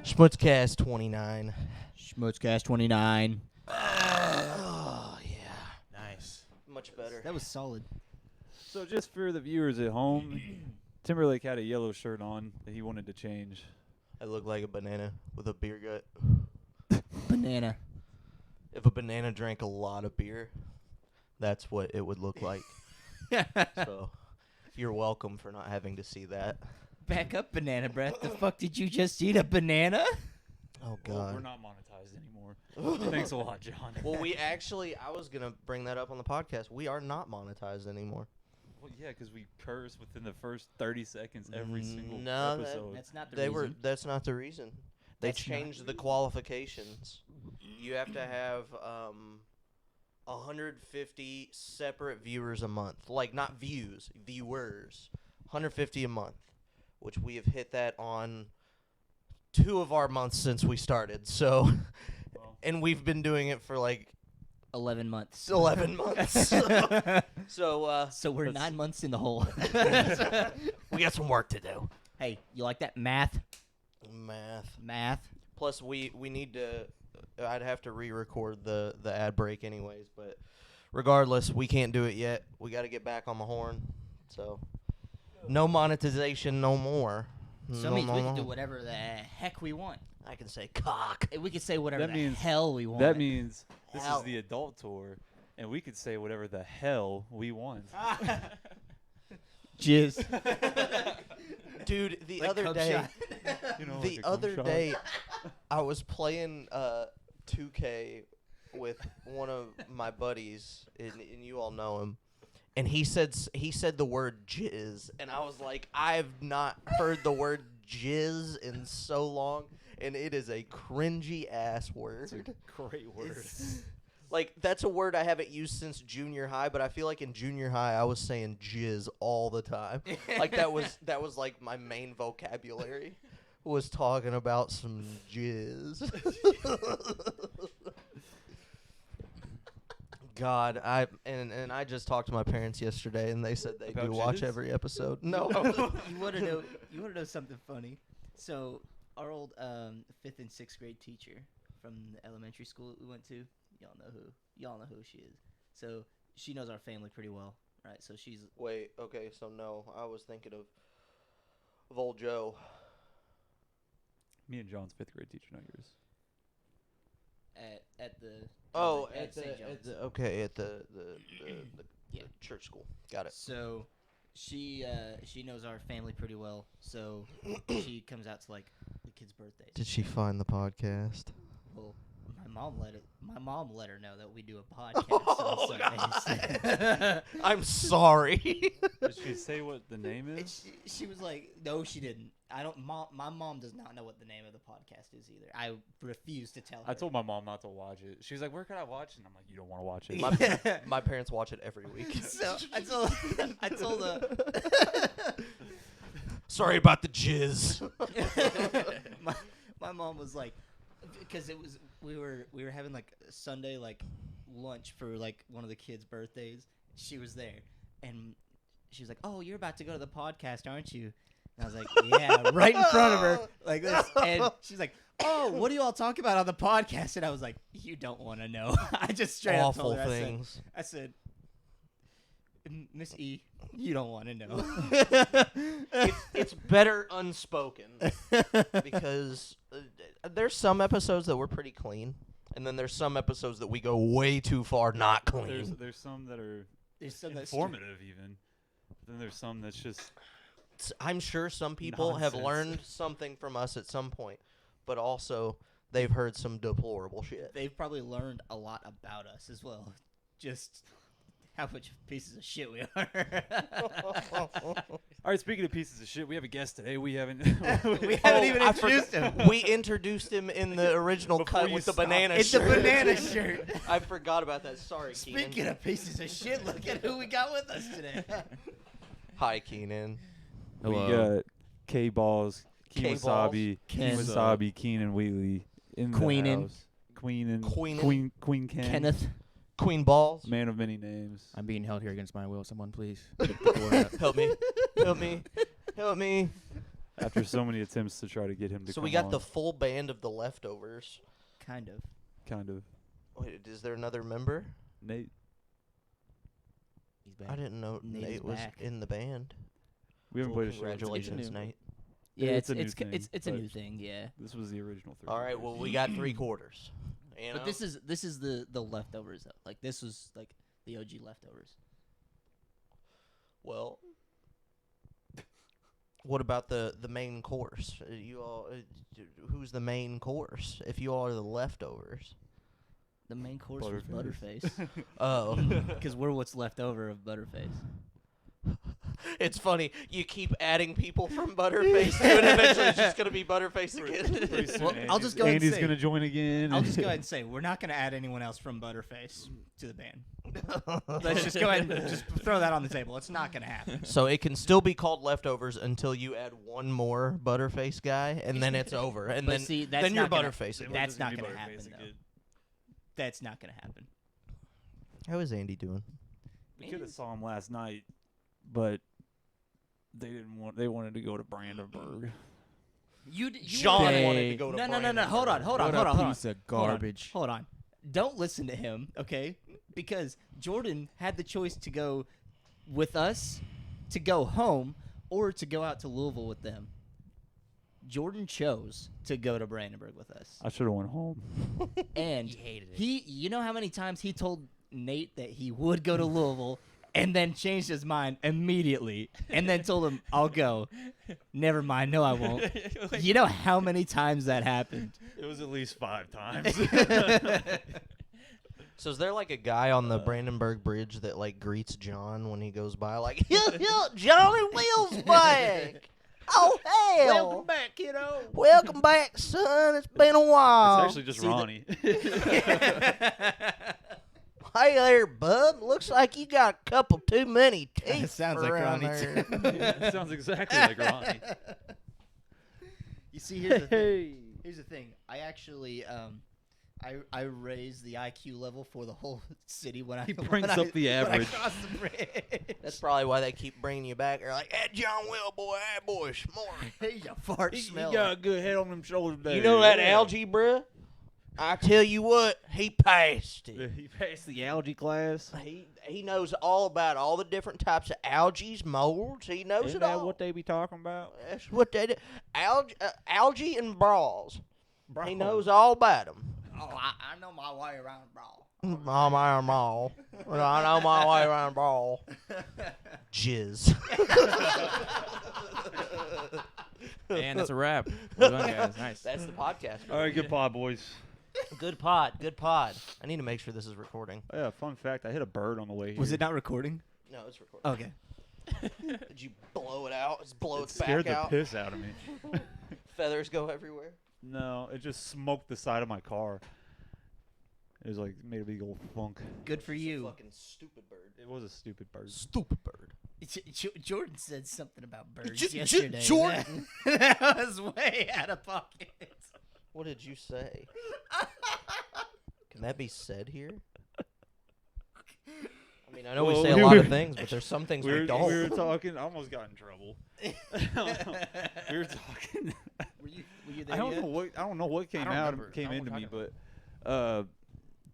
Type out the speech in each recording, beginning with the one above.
SchmutzCast 29. SchmutzCast 29. Oh, yeah. Nice. Much better. That was solid. So just for the viewers at home, Timberlake had a yellow shirt on that he wanted to change. I look like a banana with a beer gut. Banana. If a banana drank a lot of beer, that's what it would look like. So, you're welcome for not having to see that. Back up, banana breath. The fuck did you just eat? A banana? Oh, God. Well, we're not monetized anymore. Thanks a lot, John. Well, I was going to bring that up on the podcast. We are not monetized anymore. Well, yeah, because we curse within the first 30 seconds every single No, episode. That's not the reason. That's not the reason. They changed the qualifications. You have to have 150 separate viewers a month. Like, not views, viewers. 150 a month, which we have hit that on 2 of our months since we started. So, and we've been doing it for like 11 months. 11 months. So we're 9 months in the hole. We got some work to do. Hey, you like that math? Math. Plus, we need to. I'd have to re-record the ad break anyways, but regardless, we can't do it yet. We got to get back on the horn. So, no monetization, no more. So means we can do whatever the heck we want. I can say cock. We can say whatever the hell we want. That means this Hell. is the adult tour, and we could say whatever the hell we want. Jizz. Dude, the Like other cup day, shot. You know, the like a cum other shot. day, I was playing 2K with one of my buddies, and you all know him. And he said the word jizz, and I was like, I've not heard the word jizz in so long, and it is a cringy ass word. It's a great word. Like, that's a word I haven't used since junior high, but I feel like in junior high I was saying jizz all the time. Like, that was like my main vocabulary, was talking about some jizz. God, I just talked to my parents yesterday, and they said they About do watch jizz? every episode. No. You want to know something funny? So our old 5th and 6th grade teacher from the elementary school that we went to, y'all know who she is. So she knows our family pretty well, right? So she's Wait, okay, so no, I was thinking of old Joe. Me and John's 5th grade teacher, not yours. at the At St. John's. the Yeah. church school. Got it. So she knows our family pretty well. So she comes out to like the kids' birthdays. Did she find the podcast? Well, my mom let her know that we do a podcast on Sundays. I'm sorry. Did she say what the name And is? she was like, no, she didn't. My mom does not know what the name of the podcast is either. I refuse to tell her. I told my mom not to watch it. She was like, "Where can I watch it?" And I'm like, "You don't want to watch it." My parents watch it every week. So I told her. Sorry about the jizz. my mom was like, because we were having like a Sunday like lunch for like one of the kids' birthdays. She was there, and she was like, "Oh, you're about to go to the podcast, aren't you?" And I was like, "Yeah," right in front of her, like this. And she's like, "Oh, what do you all talk about on the podcast?" And I was like, "You don't want to know." I just straight up Awful told her. things. I said, "Miss E, you don't want to know." It's better unspoken because there's some episodes that were pretty clean, and then there's some episodes that we go way too far not clean. There's some that are There's some that's informative even. Then there's some that's just I'm sure some people have Nonsense. learned something from us at some point, but also they've heard some deplorable shit. They've probably learned a lot about us as well. Just how much pieces of shit we are. All right. Speaking of pieces of shit, we have a guest today. We haven't. We haven't even I introduced him. We introduced him in the original Before cut you with the stop. banana It's shirt. a banana shirt. I forgot about that. Sorry, Keenan. Speaking of pieces of shit, look at who we got with us today. Hi, Keenan. We got K-Balls, K-Balls, Wasabi, Ken. Wasabi, Keenan Wheatley in the Queenan. house. Queen Ken. Kenneth. Queen Balls. Man of many names. I'm being held here against my will. Someone please. Help me. Help me. Help me. After so many attempts to try to get him to So come we got on. the full band of the leftovers. Kind of. Kind of. Wait, is there another member? Nate. He's back. I didn't know Nate Nate is was back. in the band. We haven't Well, played a show. congratulations, new. Nate. Yeah, It's it's a new it's thing, it's a but- new thing. Yeah. This was the original 3. All right, well, we got 3 quarters. You know? But this is the leftovers though. Like this was like the OG leftovers. Well, what about the main course? You all, who's the main course? If you all are the leftovers. The main course was Butterface. Butterface. Oh. Because we're what's left over of Butterface. It's funny. You keep adding people from Butterface to it. Eventually, it's just going to be Butterface Pretty again. soon Well, I'll just go ahead and Andy's say- gonna join again. I'll just go ahead and say we're not going to add anyone else from Butterface to the band. Let's just go ahead and just throw that on the table. It's not going to happen. So it can still be called leftovers until you add one more Butterface guy, and then it's over. And But then, see, that's then you're not gonna- Butterface again. That's not Be gonna Butterface happen, though. again. That's not going to happen. How is Andy doing? We could have saw him last night, but they didn't want. They wanted to go to Brandenburg. You John wanted- wanted to go to No. Brandenburg. Hold on. What a Hold on. piece of garbage. Hold on. Don't listen to him, okay? Because Jordan had the choice to go with us, to go home, or to go out to Louisville with them. Jordan chose to go to Brandenburg with us. I should have went home. And He hated it. you know how many times he told Nate that he would go to Louisville and then changed his mind immediately and then told him, I'll go. Never mind. No, I won't. You know how many times that happened? It was at least 5 times. So is there like a guy on the Brandenburg Bridge that like greets John when he goes by, like, Johnny Will's back. Oh hell! Welcome back, kiddo. Welcome back, son. It's been a while. It's actually just See, the- Ronnie. Hey there, bub. Looks like you got a couple too many teeth. Sounds like around Ronnie, there. It sounds exactly like Ronnie. You see, here's the thing. Here's the thing. I actually, I raised the IQ level for the whole city when I He brings up the when I average. crossed the bridge. That's probably why they keep bringing you back. They're like, that John Will boy, that boy smart. Hey, you fart He smell. got a good head on them shoulders. You know that algae, bruh? I tell you what, he passed it. He passed the algae class. He knows all about all the different types of algae, molds. He knows Isn't it that all. what they be talking about? That's what they do. Algae and bras. He knows all about them. Oh, I know my way around, bro. I know my way around ball. Jizz. And that's a wrap. Well done, guys. Nice. That's the podcast. All right, good pod, boys. Good pod. Good pod. I need to make sure this is recording. Oh, yeah, fun fact. I hit a bird on the way here. Was it not recording? No, it's recording. Okay. Did you blow it out? Just blow It its back scared the out? piss out of me. Feathers go everywhere. No, it just smoked the side of my car. It was like made a big old funk. Good for you. Fucking stupid bird. It was a stupid bird. Stupid bird. Jordan said something about birds J- J- yesterday. Jordan? That was way out of pocket. What did you say? Can that be said here? I mean, I know Well, we say a we lot were- of things, but there's some things we don't. We were talking. I almost got in trouble. We were talking. Were you there I don't yet? know what came don't out remember. came I don't know into what me, we're but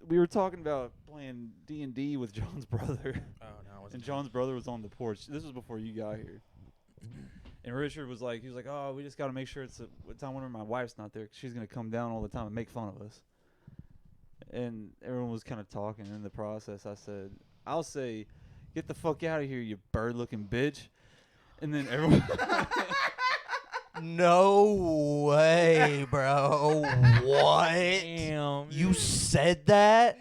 we were talking about playing D&D with John's brother, Oh, no. I wasn't and John's brother was on the porch. This was before you got here. And Richard was like, oh, we just got to make sure it's a time whenever my wife's not there, 'cause she's gonna come down all the time and make fun of us. And everyone was kind of talking. In the process, I said, I'll say, get the fuck out of here, you bird-looking bitch. And then everyone. No way, bro. What? Damn. You said that?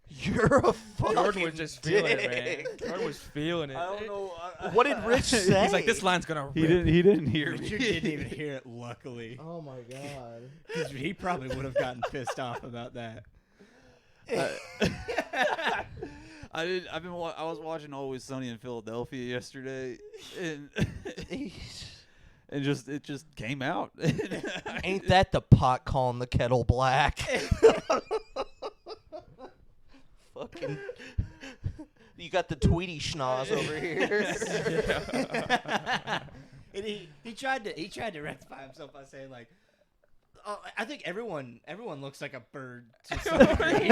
You're a fucking Jordan was just feeling dick. it, man. Jordan was feeling it. know. What did Rich say? He's like, this line's gonna He rip. didn't hear me. Richard didn't even hear it, luckily. Oh my god. 'Cause he probably would have gotten pissed off about that. I did. I was watching Always Sunny in Philadelphia yesterday, and it just came out. Ain't that the pot calling the kettle black? Fucking. You got the Tweety schnoz over here. And he tried to rectify himself by saying like, "Oh, I think everyone looks like a bird to some degree."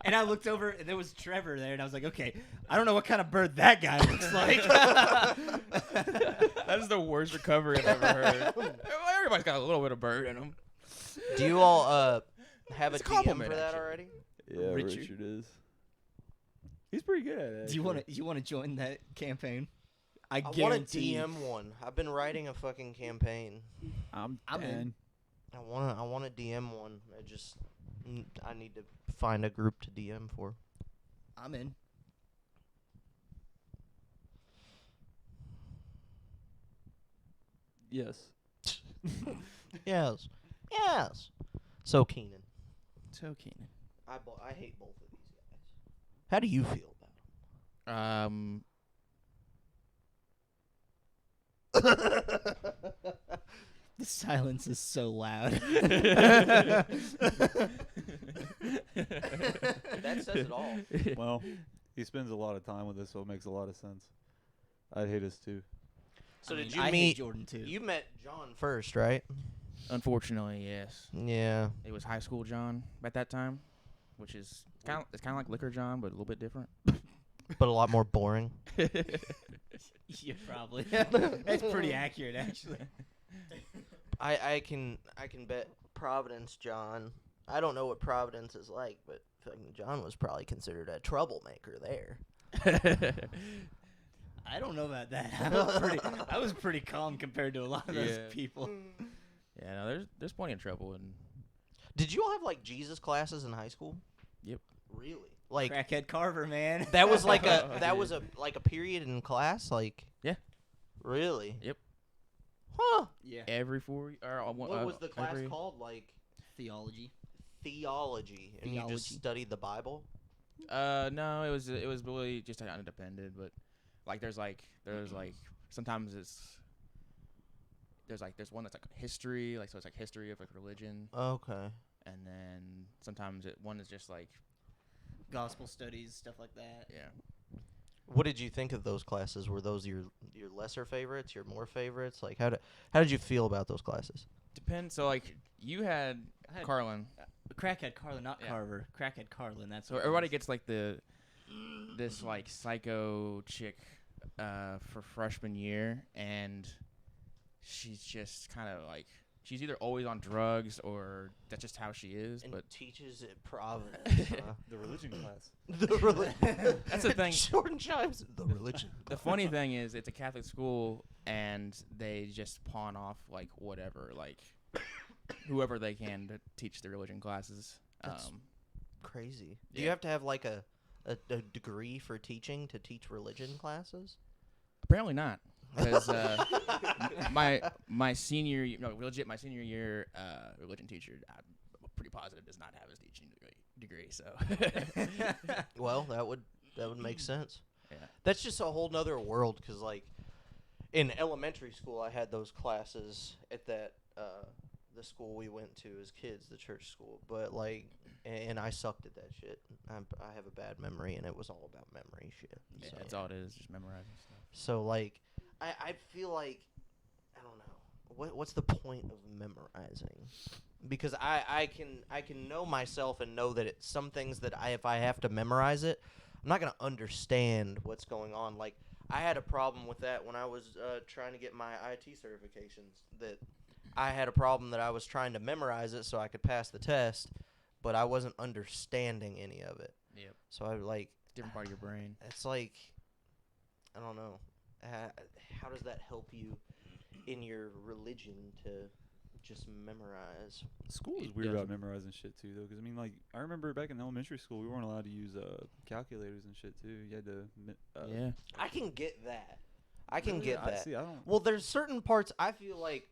And I looked over, and there was Trevor there, and I was like, "Okay, I don't know what kind of bird that guy looks like." That is the worst recovery I've ever heard. Everybody's got a little bit of bird in them. Do you all have It's a a DM compliment, for that actually. already? Yeah, Richard. is. He's pretty good at it. Do you want to join that campaign? I I want guarantee. to DM one. I've been writing a fucking campaign. I'm in. in. I want to DM one. I need to find a group to DM for. I'm in. Yes. Yes. Yes. So Keenan, So Keenan. I hate both of these guys. How do you feel about them? The silence is so loud. That says it all. Well, he spends a lot of time with us, so it makes a lot of sense. I'd hate us too. So I did mean, you I hate meet Jordan too? You met John first, right? Unfortunately, yes. Yeah. It was high school John at that time, which is kind of like liquor John, but a little bit different. But a lot more boring. Yeah, probably. That's pretty accurate, actually. I can bet Providence John. I don't know what Providence is like, but fucking John was probably considered a troublemaker there. I don't know about that. I was pretty calm compared to a lot of those Yeah. people. Yeah, no, there's plenty of trouble, and Did you all have like Jesus classes in high school? Yep. Really? Like Crackhead Carver, man. that was like Oh, that dude. was a period in class, like Yeah. Really? Yep. Huh? Yeah. every 4 or What was the class called? Like Theology. theology, and you just Theology. studied the Bible. No, it was really just independent, but like there's sometimes there's one that's like history, like so it's like history of like religion, Okay. and then sometimes one is just like Gospel studies, stuff like that. yeah. What did you think of those classes? Were those your lesser favorites, your more favorites? Like how did you feel about those classes? Depends. So like you had I had Carlin, Crackhead Carlin, not Yeah. Carver. Crackhead Carlin. That's so what it everybody was. gets like this like psycho chick for freshman year, and she's just kind of like she's either always on drugs or that's just how she is. And But teaches at Providence. huh? The religion class. The religion. That's the thing. Jordan chimes. The religion. the funny thing is, it's a Catholic school, and they just pawn off like whatever, like whoever they can to teach the religion classes. That's crazy. Do yeah. you have to have like a degree for teaching to teach religion classes? Apparently not, because my senior my senior year religion teacher, I'm pretty positive does not have his teaching degree. So Well, that would make sense. yeah. That's just a whole nother world, because like in elementary school I had those classes at that the school we went to as kids, the church school, but like and I sucked at that shit. I have a bad memory, and it was all about memory shit. Yeah, So. that's all it is, just memorizing stuff. So like I feel like I don't know what's the point of memorizing, because I can know myself and know that it's some things that if I have to memorize it, I'm not gonna understand what's going on. Like I had a problem with that when I was trying to get my IT certifications. That I had a problem that I was trying to memorize it so I could pass the test, but I wasn't understanding any of it. Yep. So I like Different part of your brain. it's like I don't know. How does that help you in your religion to just memorize? School is It weird about doesn't. memorizing shit too, though. Because I mean, like I remember back in elementary school, we weren't allowed to use calculators and shit too. You had to. Yeah. I can get that. I can Really? get that. See, I don't. Well, there's certain parts I feel like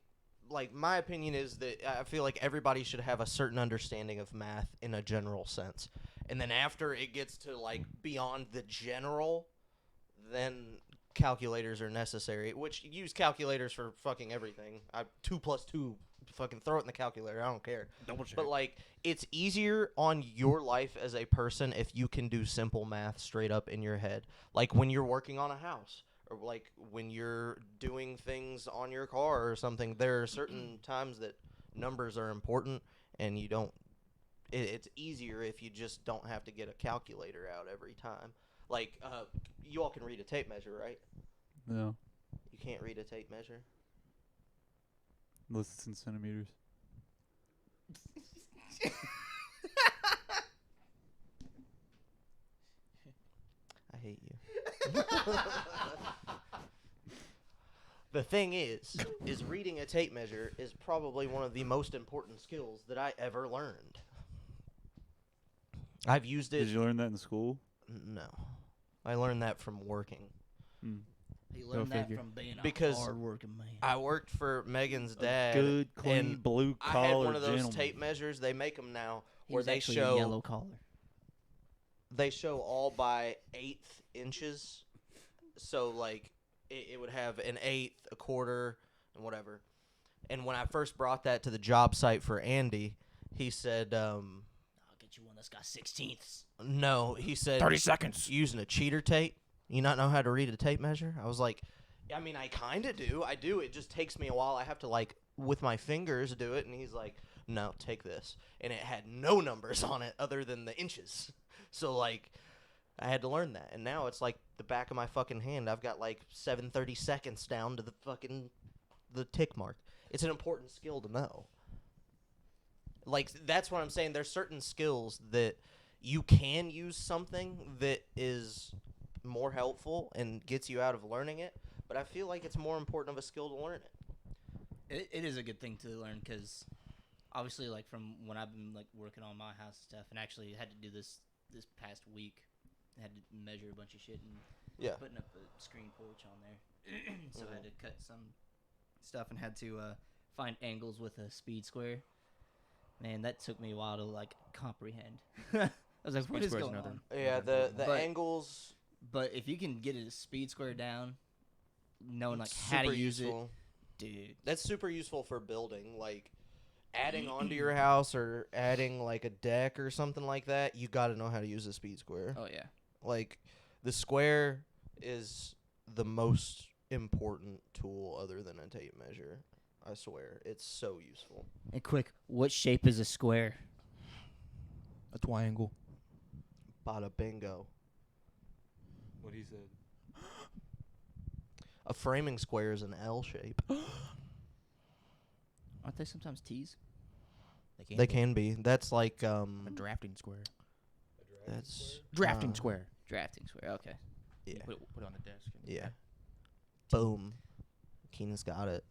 my opinion is that I feel like everybody should have a certain understanding of math in a general sense. And then after it gets to like beyond the general, then calculators are necessary, which use calculators for fucking everything. 2 + 2, fucking throw it in the calculator. I don't care. Double check. But like, it's easier on your life as a person if you can do simple math straight up in your head. Like when you're working on a house, or like when you're doing things on your car or something, there are certain times that numbers are important, and you don't. It's easier if you just don't have to get a calculator out every time. Like, you all can read a tape measure, right? No, You can't read a tape measure. unless it's in centimeters. I hate you. The thing is reading a tape measure is probably one of the most important skills that I ever learned. I've used it. Did you learn that in school? No. I learned that from working. He learned that figure. from being Because a hard-working man. I worked for Megan's dad. Good, clean, and blue I collar had one of those gentleman. tape measures. They make them now He where was they actually a show yellow collar. they show all by 1/8 inches. So like it would have an 1/8, a quarter, and whatever. And when I first brought that to the job site for Andy, he said, I'll get you one that's got 16ths. no, he said 30 seconds. using a cheater tape. You not know how to read a tape measure? I was like, I mean, I kind of do. I do. It just takes me a while. I have to, like, with my fingers do it. And he's like, no, take this. And it had no numbers on it other than the inches. So, like, I had to learn that. And now it's like the back of my fucking hand. I've got, like, 7/30 seconds down to the tick mark. It's an important skill to know. Like, that's what I'm saying. There's certain skills that you can use something that is more helpful and gets you out of learning it, but I feel like it's more important of a skill to learn it. It is a good thing to learn because obviously, like, from when I've been, like, working on my house and stuff, and actually had to do this past week, I had to measure a bunch of shit and putting up a screen porch on there. So I had to cut some stuff and had to find angles with a speed square. Man, that took me a while to, like, comprehend. I was like, what is square's going another- on? Yeah, the But- angles. But if you can get a speed square down, knowing, like, it's how to super use useful. it, dude. That's super useful for building, like adding onto your house or adding like a deck or something like that. You got to know how to use a speed square. Oh, yeah. Like the square is the most important tool other than a tape measure. I swear, it's so useful. And quick, what shape is a square? A triangle. Bada bingo. What he said. A framing square is an L shape. Aren't they sometimes T's? They can be. That's like A drafting square. that's Drafting square. Drafting square, okay. Yeah. Put it on the desk. and- Yeah. Boom. Keenan's got it.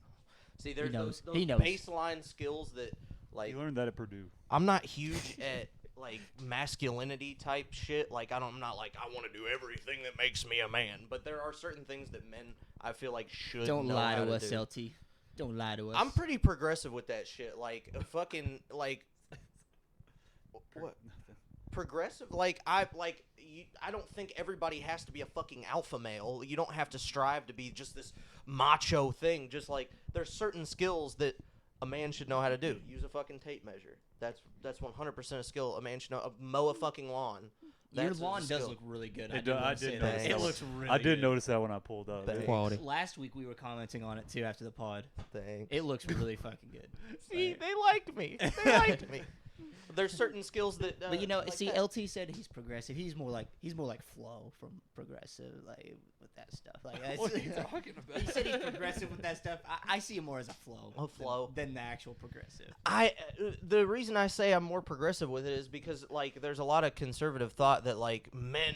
See, there's knows. those He knows. baseline skills that, like, You learned that at Purdue. I'm not huge at, like, masculinity type shit. Like, I'm not like, I want to do everything that makes me a man. But there are certain things that men, I feel like, should Don't know lie how to us, do. LT. Don't lie to us. I'm pretty progressive with that shit. Like, fucking, like, what? Progressive? Like, I don't think everybody has to be a fucking alpha male. You don't have to strive to be just this macho thing. Just, like, there's certain skills that a man should know how to do. Use a fucking tape measure. That's 100% a skill a man should know. Mow a fucking lawn. Your That's a lawn does skill. look really good. It I do- did I wanna did say notice that. that It one. looks really I did good. notice that when I pulled up. Thanks. Quality. Last week we were commenting on it too after the pod. Thanks. It looks really fucking good. See, they liked me. They liked me. There's certain skills that. But you know, like see, that. LT said he's progressive. He's more like Flo from progressive, like with that stuff. Like What are you talking about? he said he's progressive with that stuff. I see him more as a Flo. A Flo. than the actual progressive. The reason I say I'm more progressive with it is because, like, there's a lot of conservative thought that, like, men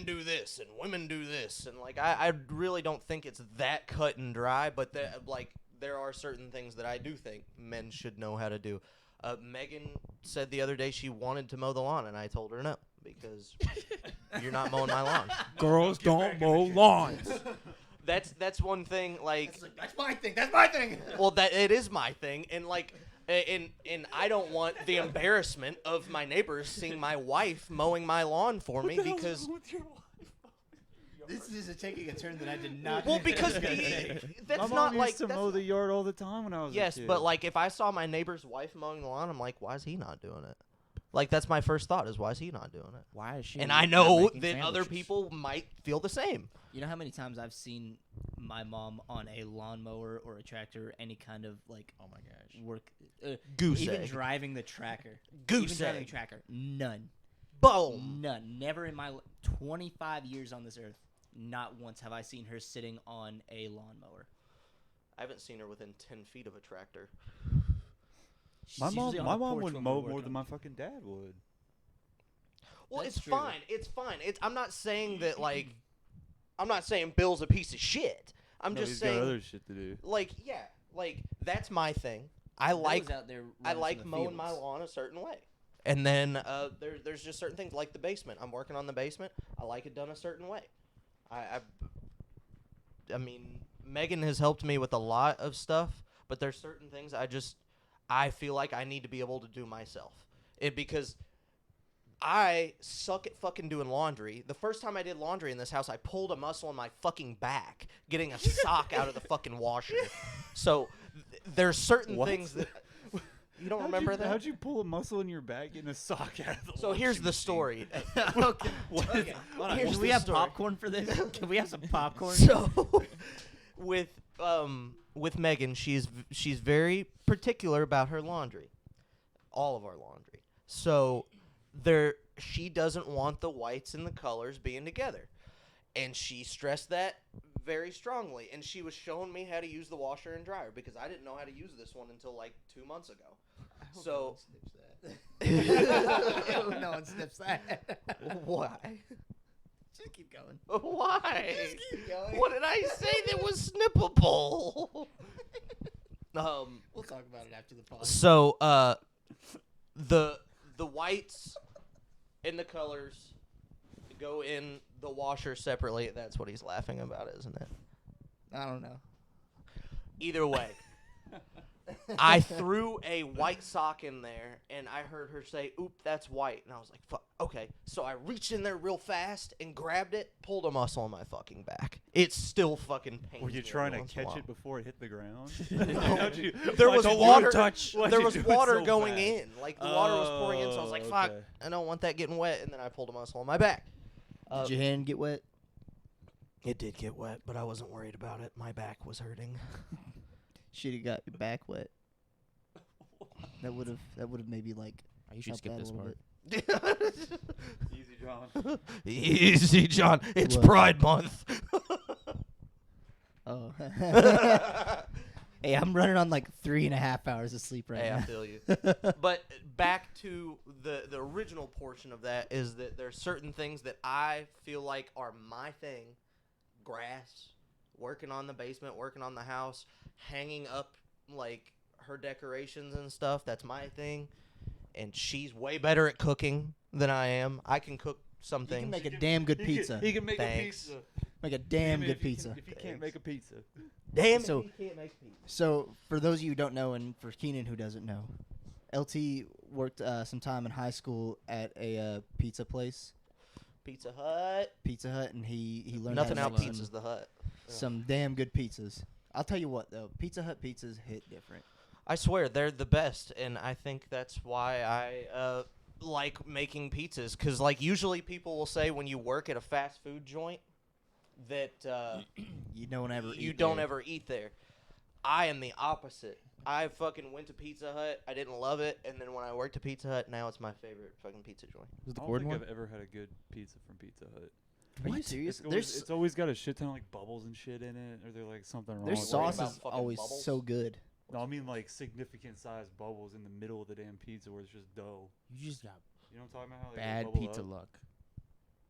do this and women do this, and, like, I really don't think it's that cut and dry. But like, there are certain things that I do think men should know how to do. Megan said the other day she wanted to mow the lawn, and I told her no because you're not mowing my lawn. Girls don't mow lawns. That's one thing. Like, That's my thing. That's my thing. well, that it is my thing, and like, and I don't want the embarrassment of my neighbors seeing my wife mowing my lawn for me because. This is taking a turn that I did not. Well, because My that's mom not used like to mow the yard all the time when I was a yes, kid. but like if I saw my neighbor's wife mowing the lawn, I'm like, why is he not doing it? Like, that's my first thought is, why is he not doing it? Why is she? And I not know making that other sandwiches? people might feel the same. You know how many times I've seen my mom on a lawnmower or a tractor, any kind of like Oh my gosh. work, Goose even egg. driving the tracker. Goose even driving egg. the tracker. None. Boom. None. Never in my 25 years on this earth, not once have I seen her sitting on a lawnmower. I haven't seen her within 10 feet of a tractor. She's My usually on mom the porch would when mow we're more working than on- my fucking dad would. Well, That's it's true. fine. It's fine. I'm not saying that, like, I'm not saying Bill's a piece of shit. I'm No, just he's saying, got other shit to do. like, yeah, like, that's my thing. I Bill's like out there I running like from the mowing my fields. lawn a certain way. And then there's just certain things, like the basement. I'm working on the basement. I like it done a certain way. I mean, Megan has helped me with a lot of stuff, but there's certain things I feel like I need to be able to do myself. Because I suck at fucking doing laundry. The first time I did laundry in this house, I pulled a muscle in my fucking back getting a sock out of the fucking washer. So there's certain What? things that you don't remember that. How'd you pull a muscle in your back and a sock out of the So washing here's the machine? story. okay. What? Okay. Hold on. Here's Can we the have story. popcorn for this? Can we have some popcorn? So with Megan, she's very particular about her laundry, all of our laundry. So she doesn't want the whites and the colors being together, and she stressed that very strongly. And she was showing me how to use the washer and dryer because I didn't know how to use this one until like 2 months ago. So no one snips that. why? Just keep going. Why? Just keep going. What did I say that was snippable? We'll talk about it after the podcast. So the whites and the colors go in the washer separately. That's what he's laughing about, isn't it? I don't know. Either way, I threw a white sock in there, and I heard her say, "Oop, that's white." And I was like, "Fuck, okay." So I reached in there real fast and grabbed it, pulled a muscle on my fucking back. It still fucking pains Were you me trying every to once in a catch while. it before it hit the ground? There was water. Why'd There you was do it water so going fast? in. Like, the water was pouring in, so I was like, "Fuck, okay. I don't want that getting wet." And then I pulled a muscle on my back. Did your hand get wet? It did get wet, but I wasn't worried about it. My back was hurting. Should have got your back wet. That would have maybe like. You should helped skip that a this little part. bit. Easy, John. Easy, John. It's What? Pride Month. Oh. Hey, I'm running on like 3.5 hours of sleep right Hey, I now. feel you. But back to the original portion of that is that there's certain things that I feel like are my thing. Grass, working on the basement, working on the house, hanging up like her decorations and stuff. That's my thing. And she's way better at cooking than I am. I can cook some You things. can make a damn good pizza. He can make Thanks. a pizza. Make a damn If good you can- pizza. If you can't make a pizza. Damn So- it, he can't make pizza. So, for those of you who don't know, and for Keenan who doesn't know, LT worked some time in high school at a pizza place, Pizza Hut. Pizza Hut, and he learned Nothing how out to make pizzas the Hut. some damn good pizzas. I'll tell you what, though, Pizza Hut pizzas hit different. I swear they're the best, and I think that's why I like making pizzas. Because like usually people will say when you work at a fast food joint that You don't ever you eat don't there. ever eat there. I am the opposite. I fucking went to Pizza Hut. I didn't love it, and then when I worked at Pizza Hut, now it's my favorite fucking pizza joint. Was I the don't Gordon think one? I've ever had a good pizza from Pizza Hut. Are you What? serious? It's always got a shit ton of like bubbles and shit in it, or they're like something wrong. Their with it. worried sauce about is fucking always bubbles? so good. No, I mean like significant sized bubbles in the middle of the damn pizza where it's just dough. You just got You know what I'm talking about? How they bad bubble pizza up? luck.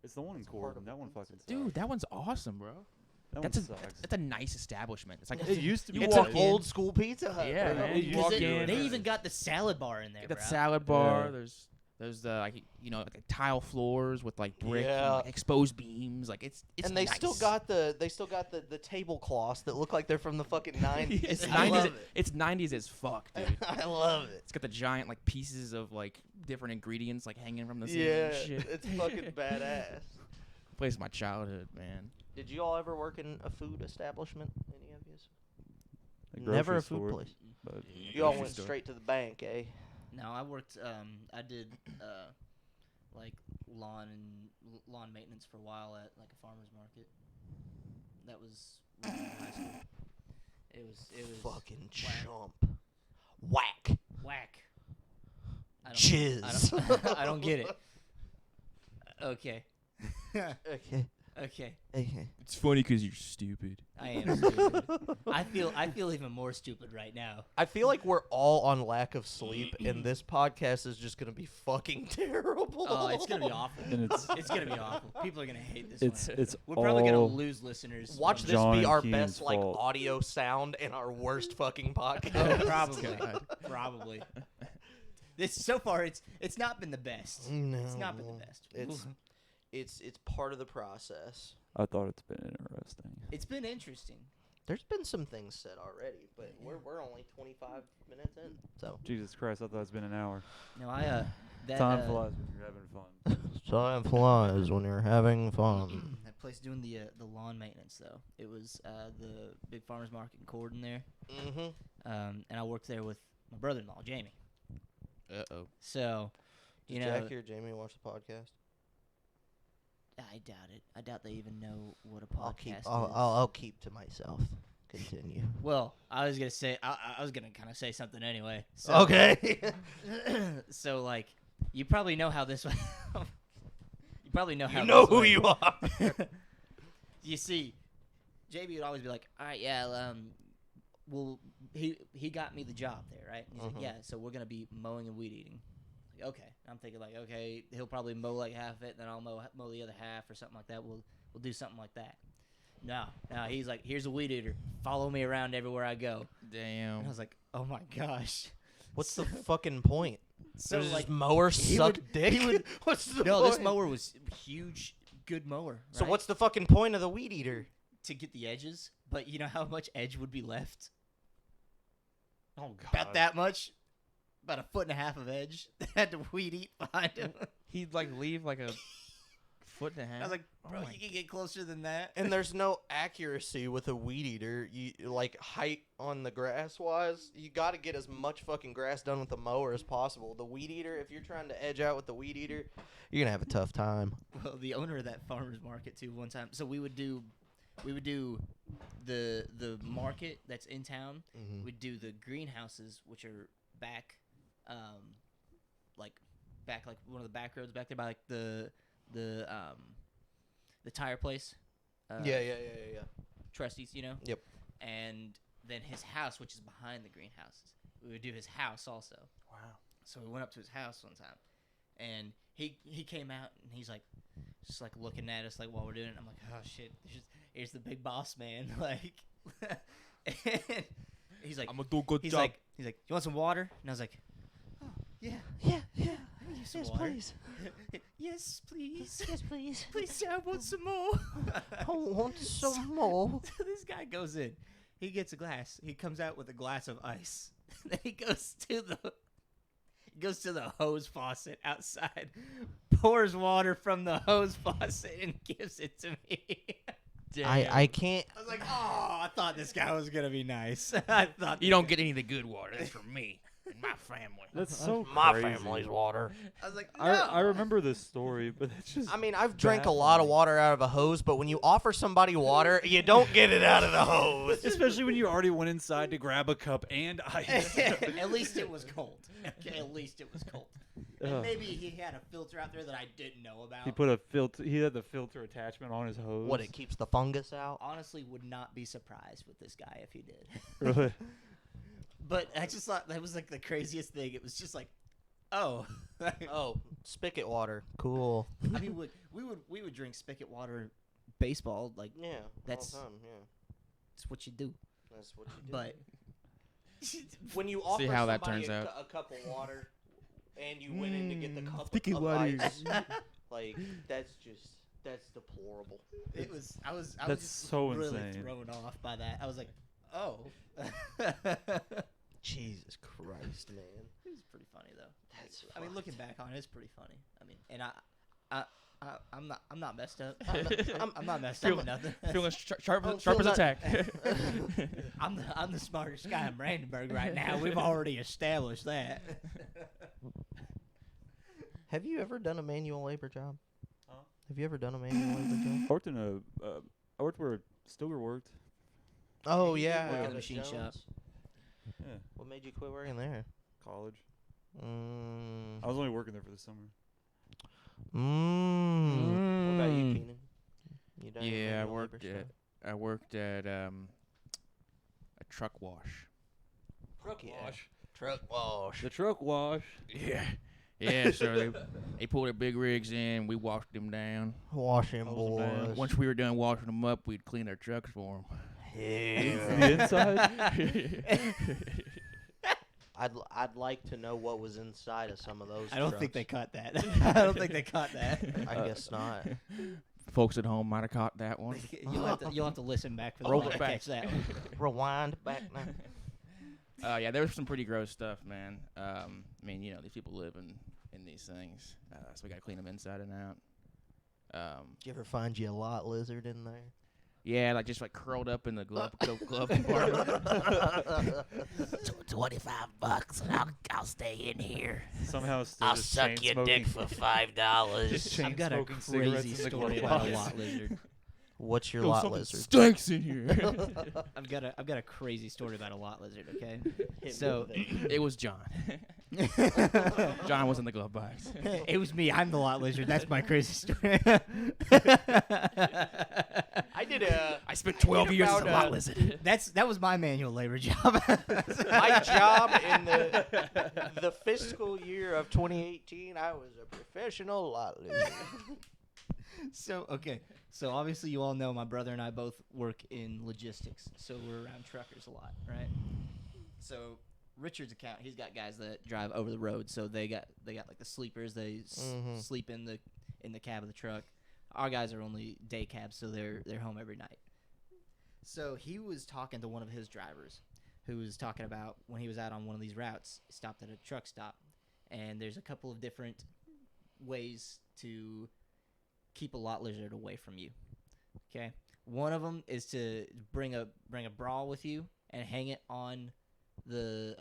It's the one in It's part Corbin. of That one pizza. fucking sucks. Dude, that one's awesome, bro. that That's one a sucks. that's a nice establishment. It's like It used to be. It's one. an old school Pizza Hut. Yeah, bro. man. It You used walk to be in, one. They even got the salad bar in there, that bro. salad bar. Yeah. There's the like like tile floors with like brick Yeah. and like, exposed beams. Like it's And they nice. still got the tablecloths that look like they're from the fucking 90s. it's I love 90s. it. It's 90s as fuck, dude. I love it. It's got the giant like pieces of like different ingredients like hanging from the ceiling Yeah, and shit. it's fucking badass. Place my childhood, man. Did you all ever work in a food establishment? Any of you? A Never grocery a food store, place. but You all Grocery went store. straight to the bank, eh? No, I worked. I did like lawn maintenance for a while at like a farmer's market. That was when I was in high school. It was Fucking chump. Whack. whack. Jizz. I don't get it. Okay. Okay. Okay. Okay. It's funny because you're stupid. I am stupid. I feel even more stupid right now. I feel like we're all on lack of sleep, and this podcast is just gonna be fucking terrible. Oh, it's gonna be awful. And It's gonna be awful. People are gonna hate this it's one. it's We're probably gonna all lose listeners. Watch this John be and our Keenan's best like fault. audio sound and our worst fucking Oh, podcast. probably. Probably. This so far, it's not been the best. No, It's not been the best. It's part of the process. I thought it's been interesting. It's been interesting. There's been some things said already, but we're only 25 minutes in. So Jesus Christ, I thought it's been an hour. No, that Time flies when you're having fun. time flies when you're having fun. that place doing the lawn maintenance though. It was the big farmers market in Corden there. Mm-hmm. And I worked there with my brother-in-law Jamie. Uh-oh. So, you Did know, Jackie or Jamie watch the podcast? I doubt it. I doubt they even know what a podcast is. I'll keep to myself. Continue. Well, I was gonna say I was gonna kind of say something anyway. So, Okay. So like, you probably know how this. You probably know how. You know this who went. you are. You see, JB would always be like, "All right, yeah, well, he got me the job there, right?" And he's like, "Yeah, so we're gonna be mowing and weed eating." Like, okay, I'm thinking like, okay, he'll probably mow like half of it, then I'll mow the other half or something like that. We'll do something like that. No, he's like, "Here's a weed eater. Follow me around everywhere I go." Damn. And I was like, "Oh my gosh." What's the fucking point? So Does like, this mower suck dick? he would- What's the no, point? this mower was huge, good mower. So right? what's the fucking point of the weed eater? To get the edges? But you know how much edge would be left? Oh God. About that much. About a foot and a half of edge. Had to weed eat behind him. He'd like leave like a foot and a half. I was like, Oh bro, my you can get closer than that. And there's no accuracy with a weed eater. You like height on the grass wise. You got to get as much fucking grass done with the mower as possible. The weed eater, if you're trying to edge out with the weed eater, you're gonna have a tough time. Well, the owner of that farmer's market too. One time, so we would do the market that's in town. Mm-hmm. We'd do the greenhouses, which are back, like one of the back roads back there by like the tire place. Yeah. Trustees, you know. Yep. And then his house, which is behind the greenhouses. We would do his house also. Wow. So we went up to his house one time, and he came out and he's like, just like looking at us like while we're doing it. I'm like, oh shit, here's the big boss man. Like, and he's like, I'm gonna do a good he's job. like, you want some water? And I was like, oh yeah, Yeah. I can use some water. Yes, please. Yes, please. Please, sir, I want some more. I want some more. So this guy goes in. He gets a glass. He comes out with a glass of ice. Then he goes to the hose faucet outside, pours water from the hose faucet, and gives it to me. I can't. I was like, oh, I thought this guy was gonna be nice. I thought You don't get any of the good water. That's from me and my family. That's so My crazy. family's water. I was like, no. I remember this story, but it's just. I mean, I've drank a lot of water out of a hose, but when you offer somebody water, you don't get it out of the hose. Especially when you already went inside to grab a cup and ice. At least it was cold. Okay, at least it was cold. And Ugh. maybe he had a filter out there that I didn't know about. He put a filter. He had the filter attachment on his hose. What, it keeps the fungus out? Honestly, would not be surprised with this guy if he did. Really? But I just thought that was like the craziest thing. It was just like, oh, Oh, spigot water. Cool. I mean, we would drink spigot water, baseball, like Yeah, That's- all the time, yeah. it's what you do. That's what you do. But when you offer how that somebody turns a cup of water and you went in to get the cup spigot of water. ice, like, that's deplorable. it was I was That's just so really insane. thrown off by that. I was like, oh. Jesus Christ, man. It was pretty funny though. That's I mean, fucked. looking back on it, it's pretty funny. I mean, and I'm not messed up. I'm not messed up Feel- with nothing. Feeling sharp Oh, as feel a that- tack. I'm the smartest guy in Brandenburg right now. We've already established that. Have you ever done a manual labor job? Huh? Have you ever done a manual labor job? I worked in I worked where Stoger worked. Oh Work yeah, in the out at machine shop. Jones. Yeah, What made you quit working there? college. Mm. I was only working there for the summer. What about you, Mm. Keenan? You done any Yeah, I manual labor worked stuff? at a truck wash. Truck wash. Truck wash. The truck wash. Yeah. Yeah, so they pulled their big rigs in. We washed them down. Washing Hose 'em down. boys. Once we were done washing them up, we'd clean their trucks for them. Yeah. The inside. I'd like to know what was inside of some of those. I don't think they trucks. caught that. I don't think they caught that. I guess not. Folks at home might have caught that one. You'll have to listen back for the Roll one it to back. catch that one. Rewind back now. Yeah, there was some pretty gross stuff, man. I mean, you know, these people live in these things, so we gotta clean them inside and out. Did you ever find you a lot lizard in there? Yeah, like just like curled up in the glove compartment. $25 and I'll stay in here. Somehow still I'll just suck your dick for $5. Just chain I've got a smoking cigarettes crazy in the story glove about a box. lot lizard. What's your Yo, lot something lizard? stinks in here. I've got a crazy story about a lot lizard. Okay, Hit me so with it. It was John. John was in the glove box. it was me. I'm the lot lizard. That's my crazy story. I did a. I spent 12 years as a about, lot lizard. that was my manual labor job. My job in the fiscal year of 2018, I was a professional lot lizard. So obviously you all know my brother and I both work in logistics, so we're around truckers a lot, right? So Richard's account, he's got guys that drive over the road, so they got like the sleepers, they sleep in the cab of the truck. Our guys are only day cabs, so they're home every night. So he was talking to one of his drivers, who was talking about when he was out on one of these routes, he stopped at a truck stop, and there's a couple of different ways to keep a lot lizard away from you. Okay, one of them is to bring a bra with you and hang it on the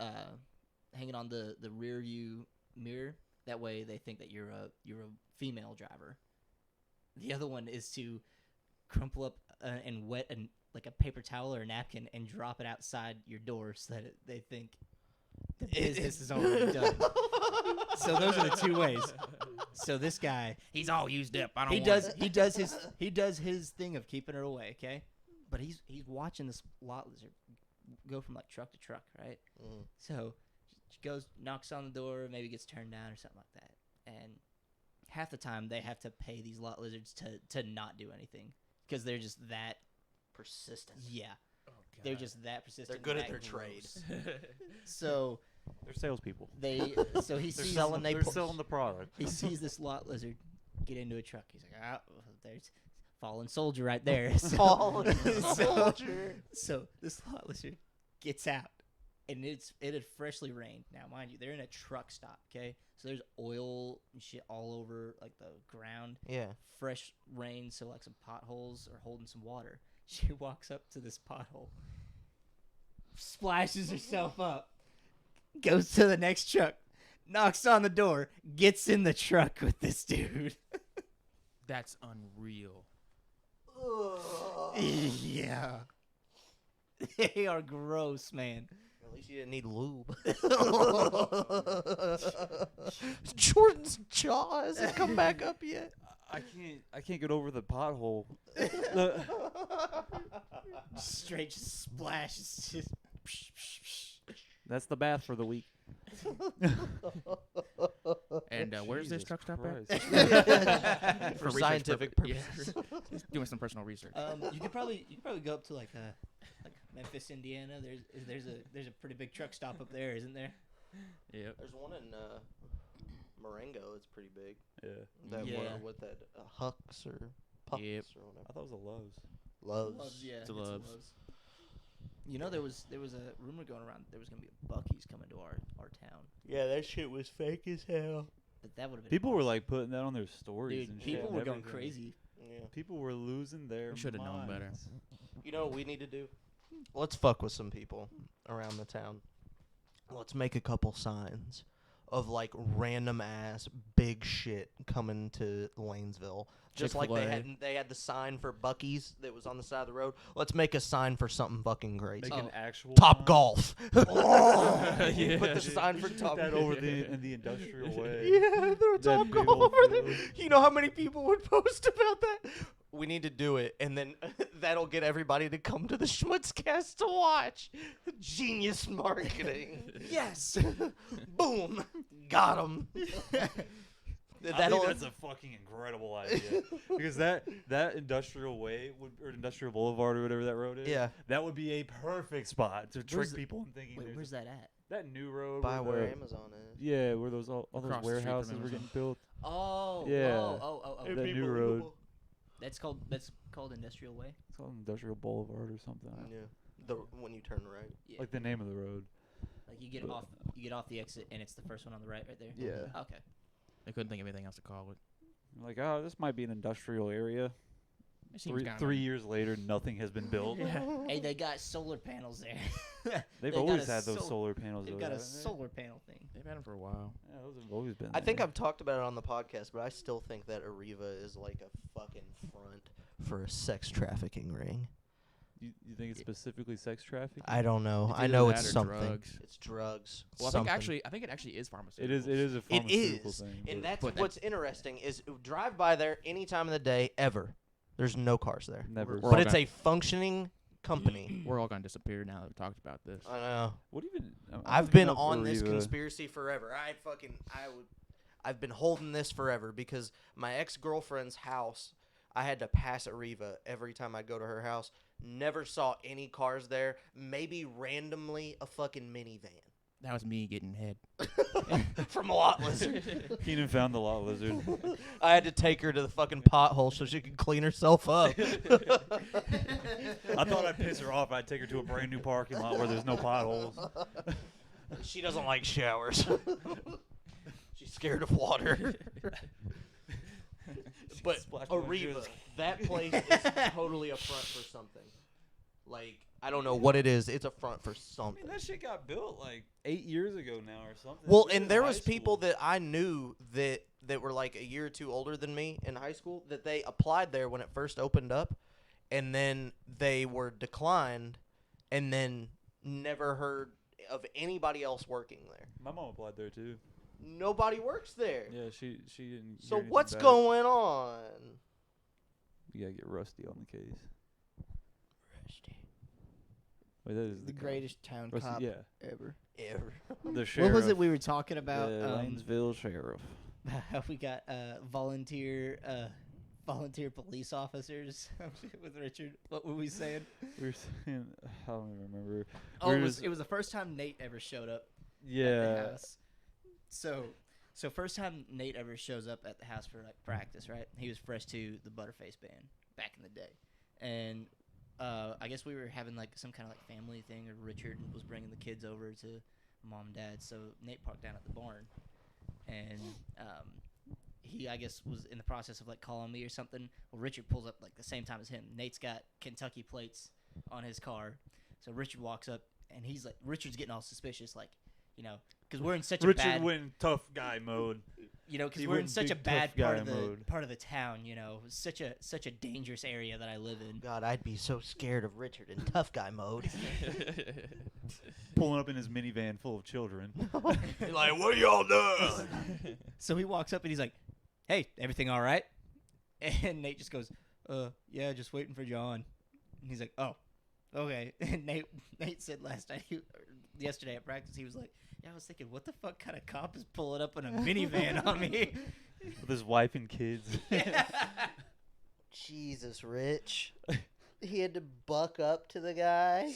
rear view mirror. That way, they think that you're a female driver. The other one is to crumple up and wet like a paper towel or a napkin and drop it outside your door so that they think the business is already done. So those are the two ways. So this guy, He's all used up. I don't he want does his thing of keeping her away, okay? But he's watching this lot lizard go from like truck to truck, right? Mm. So she goes, knocks on the door, maybe gets turned down or something like that. And half the time they have to pay these lot lizards to not do anything because they're just that Persistent. yeah. They're just that persistent. They're good at that their trade. gross. So They're salespeople. he They're sees selling- They're selling the product. he sees this lot lizard get into a truck. He's like, there's fallen soldier right there. So, Fallen so- soldier. So this lot lizard gets out, and it had freshly rained. Now, mind you, they're in a truck stop. Okay, so there's oil and shit all over like the ground. Yeah. Fresh rain, so like some potholes are holding some water. She walks up to this pothole, splashes herself up, goes to the next truck, knocks on the door, gets in the truck with this dude. That's unreal. Yeah. They are gross, man. At least you didn't need lube. Jordan's jaw hasn't come back up yet. I can't get over the pothole. Straight just splash. It's just That's the bath for the week. And where's this Jesus truck stop at? Christ. For research scientific purpose. purposes. Yeah. Doing some personal research. you could probably go up to like Memphis, Indiana. There's a pretty big truck stop up there, isn't there? Yep. There's one in Marengo. It's pretty big. Yeah. That Yeah. one with that Hucks or Pucks Yep. or whatever. I thought it was a Lowe's. Loves. Yeah, It's a Loves. You know, there was a rumor going around there was gonna be a Buc-ee's coming to our town. Yeah, that shit was fake as hell. But that would have been People were like putting that on their stories dude. and shit. People and were going everything. crazy. Yeah. People were losing their We shoulda known better. minds. You know what we need to do? Let's fuck with some people around the town. Let's make a couple signs of like random ass big shit coming to Lanesville. Just like Chick-fil-A. they had the sign for Buc-ee's that was on the side of the road. Let's make a sign for something fucking crazy. Make an actual Top sign. Golf. Yeah. Put the sign for Shoot Top that Golf. over in the industrial way. Yeah, throw Top big Golf old over there. field. You know how many people would post about that? We need to do it, and then that'll get everybody to come to the SchmutzCast to watch. Genius marketing. Yes. Boom. Got him. I think that's a fucking incredible idea because that industrial way or industrial boulevard or whatever that road is. Yeah. that would be a perfect spot to trick the- people into thinking. Wait, there's where's that at? that new road By where where the- Amazon is. Yeah, where those all those Across the street from warehouses were Amazon. getting built. Oh. Yeah. Oh. That new road. That's called Industrial Way. It's called Industrial Boulevard or something. Yeah. When you turn right. Yeah. Like the name of the road. Like you get But- off the exit and it's the first one on the right there. Yeah. Okay. I couldn't think of anything else to call it. Like, oh, this might be an industrial area. It seems 3 years later, nothing has been built. Hey, they got solar panels there. They've They always got a had those sol- solar panels. They've though, got a haven't they? solar panel thing. They've had them for a while. Yeah, those have always been. I think there. I've talked about it on the podcast, but I still think that Arriva is like a fucking front for a sex trafficking ring. You think it's specifically sex trafficking? I don't know. It's I either know that it's or something. drugs. It's drugs. Well, I something. think it actually is pharmaceutical. It is a It pharmaceutical is, thing. and but that's but what's interesting is drive by there any time of the day ever. There's no cars there, never. We're but all it's gonna- a functioning company. We're all gonna disappear now that we've talked about this. I know. What even? I've been on this conspiracy forever. I've been holding this forever because my ex-girlfriend's house, I had to pass Arriva every time I go to her house. Never saw any cars there. Maybe randomly a fucking minivan That was me getting head. from a lot lizard. Keenan found the lot lizard. I had to take her to the fucking pothole so she could clean herself up. I thought I'd piss her off. I'd take her to a brand new parking lot where there's no potholes. She doesn't like showers. She's scared of water. But Splash my Arriva, jizz. that place is totally a front for something. Like, I don't know what it is. It's a front for I something. mean, that shit got built like 8 years ago now or something. Well, We and in there high was people school. that I knew that were like a year or two older than me in high school that they applied there when it first opened up, and then they were declined, and then never heard of anybody else working there. My mom applied there too. Nobody works there. Yeah, she didn't. So hear anything what's back. going on? You gotta get Rusty on the case. Wait, that is The cop. greatest town Rusty, cop yeah, ever. Ever. the sheriff. What was it we were talking The about? Lanesville sheriff. How we got volunteer police officers with Richard. What were we saying? We were saying, I don't even remember. Oh, We it were was just- it was the first time Nate ever showed up at the Yeah. house. So first time Nate ever shows up at the house for like practice, right? He was fresh to the Butterface band back in the day, and I guess we were having like some kind of like family thing, or Richard was bringing the kids over to mom and dad. So Nate parked down at the barn, and he I guess was in the process of like calling me or something. Well, Richard pulls up like the same time as him. Nate's got Kentucky plates on his car, so Richard walks up and he's like, Richard's getting all suspicious, like, you know, because we're in such a Richard bad, went tough guy mode. you know, because he we're in went such a big bad tough part guy of the mode. town, you know, such a dangerous area that I live in. God, I'd be so scared of Richard in tough guy mode. Pulling up in his minivan full of children. He's like, what are y'all doing? So he walks up and he's like, "Hey, everything all right?" And Nate just goes, yeah, just waiting for John." And he's like, "Oh, okay." And Nate said yesterday at practice, he was like, "Yeah, I was thinking, what the fuck kind of cop is pulling up in a minivan on me?" With his wife and kids. Jesus, Rich. He had to buck up to the guy.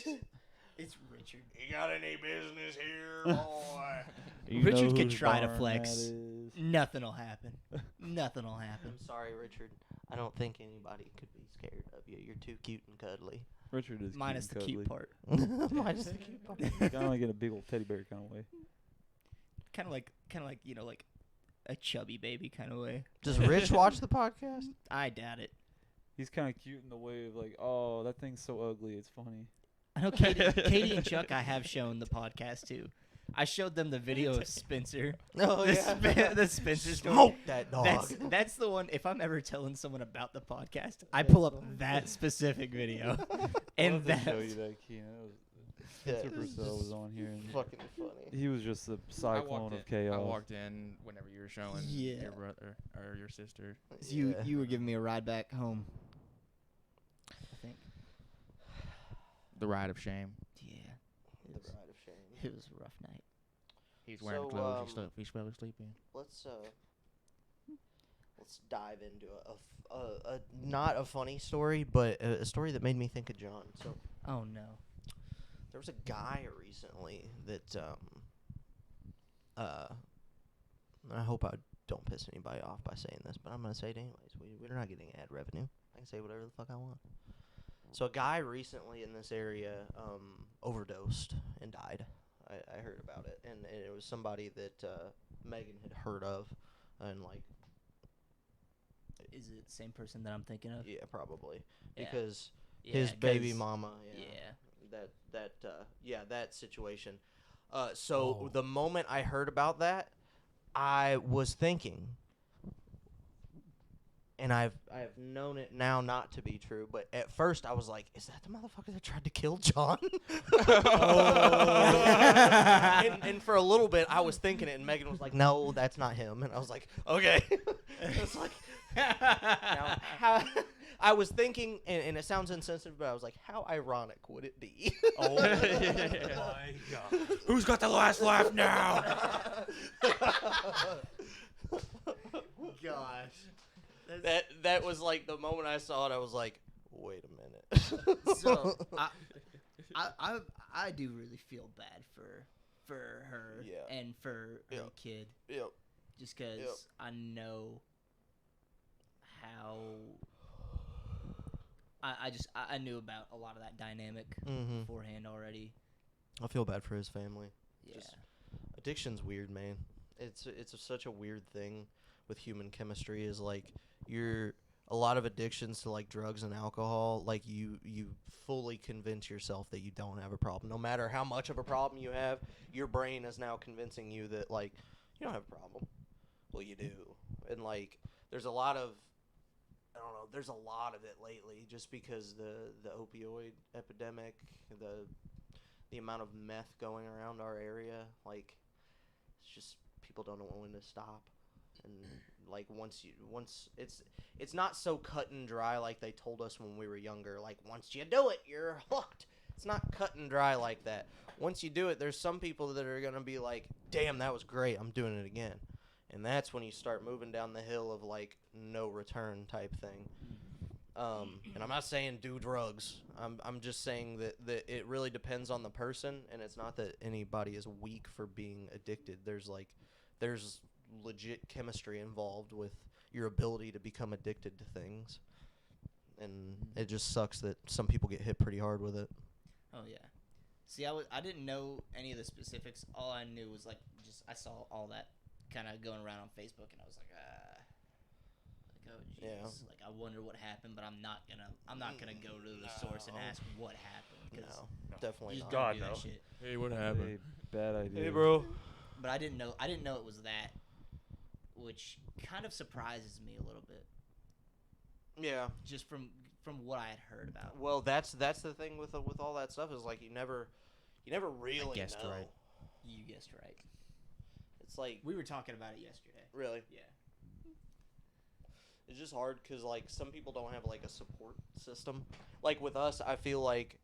It's Richard. You got any business here, boy? You Richard know could whose try to barn flex. that is. Nothing'll happen. Nothing'll happen. I'm sorry, Richard. I don't think anybody could be scared of you. You're too cute and cuddly. Richard is Minus the cute part. Minus the cute part. Kind of like in a big old teddy bear kind of way. Kind of like, you know, like a chubby baby kind of way. Does Rich watch the podcast? I doubt it. He's kind of cute in the way of like, oh, that thing's so ugly, it's funny. I know Katie and Chuck I have shown the podcast to, I showed them the video of Spencer. Oh The Spencer story. Smoke that dog. That's the one. If I'm ever telling someone about the podcast, I pull up that specific video, and I'll have to show that you that, Keenan. Yeah, Supercell was on here. And fucking funny. he was just a cyclone of I chaos. walked in whenever you were showing Yeah. your brother or your sister. you were giving me a ride back home. I think. The ride of shame. Yeah. The Bride of Shame. It was a rough night. He's wearing So, clothes he's probably sleeping. Let's dive into a not a funny story, but a story that made me think of John. So Oh no. there was a guy recently that I hope I don't piss anybody off by saying this, but I'm gonna say it anyways. We're not getting ad revenue. I can say whatever the fuck I want. So a guy recently in this area overdosed and died. I heard about it, and it was somebody that Megan had heard of, and like, Is it the same person that I'm thinking of? yeah, probably Yeah. because Yeah, his baby 'cause- mama, Yeah. that situation. So the moment I heard about that, I was thinking, and I've known it now not to be true, but at first I was like, is that the motherfucker that tried to kill John? and for a little bit I was thinking it, and Megan was like, no, that's not him, and I was like, okay. It's like, now, how, I was thinking, and it sounds insensitive, but I was like, how ironic would it be? Oh my god. Who's got the last laugh now? Gosh. That was like the moment I saw it, I was like, wait a minute. So I do really feel bad for her Yeah. and for her Yep. kid, Yep. just because Yep. I know how I knew about a lot of that dynamic Mm-hmm. beforehand already. I feel bad for his family. Yeah. Just- Addiction's weird, man. It's such a weird thing with human chemistry. Is like a lot of addictions to like drugs and alcohol. Like you fully convince yourself that you don't have a problem, no matter how much of a problem you have. Your brain is now convincing you that like you don't have a problem. Well, you do, and like there's a lot of there's a lot of it lately, just because the opioid epidemic, the amount of meth going around our area, like it's just people don't know when to stop, and like once it's not so cut and dry like they told us when we were younger. Like once you do it, you're hooked. It's not cut and dry like that. Once you do it, there's some people that are gonna be like, damn, that was great, I'm doing it again. And that's when you start moving down the hill of like no return type thing. And I'm not saying do drugs. I'm just saying that it really depends on the person, and it's not that anybody is weak for being addicted. There's legit chemistry involved with your ability to become addicted to things, and it just sucks that some people get hit pretty hard with it. Oh yeah. See, I didn't know any of the specifics. All I knew was like I saw all that kind of going around on Facebook, and I was like, oh jeez. Yeah. Like I wonder what happened, but I'm not gonna go to the source and ask what happened, because No, definitely you just not. don't do that shit. Hey, what A bad idea. Hey, bro. But I didn't know it was that, which kind of surprises me a little bit, Yeah. just from what I had heard about. Well, that's the thing with all that stuff, is like you never really guessed know. right. You guessed right. It's like We were talking about it yesterday. really. Yeah. It's just hard because like some people don't have like a support system. Like with us, I feel like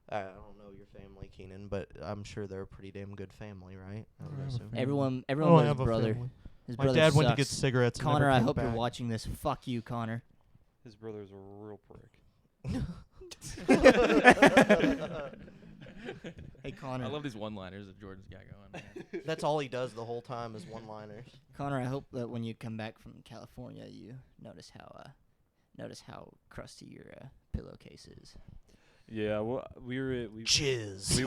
I don't know your family, Keenan, but I'm sure they're a pretty damn good family, right? I would assume. Everyone I knows have his a brother. family. His My brother dad sucks. went to get cigarettes. And Connor, never I came hope you're back. watching this. Fuck you, Connor. His brother's a real prick. Hey, Connor. I love these one-liners that Jordan's got going. Man. That's all he does the whole time is one-liners. Connor, I hope that when you come back from California, you notice how crusty your pillowcase is. Yeah, well, we Jizz.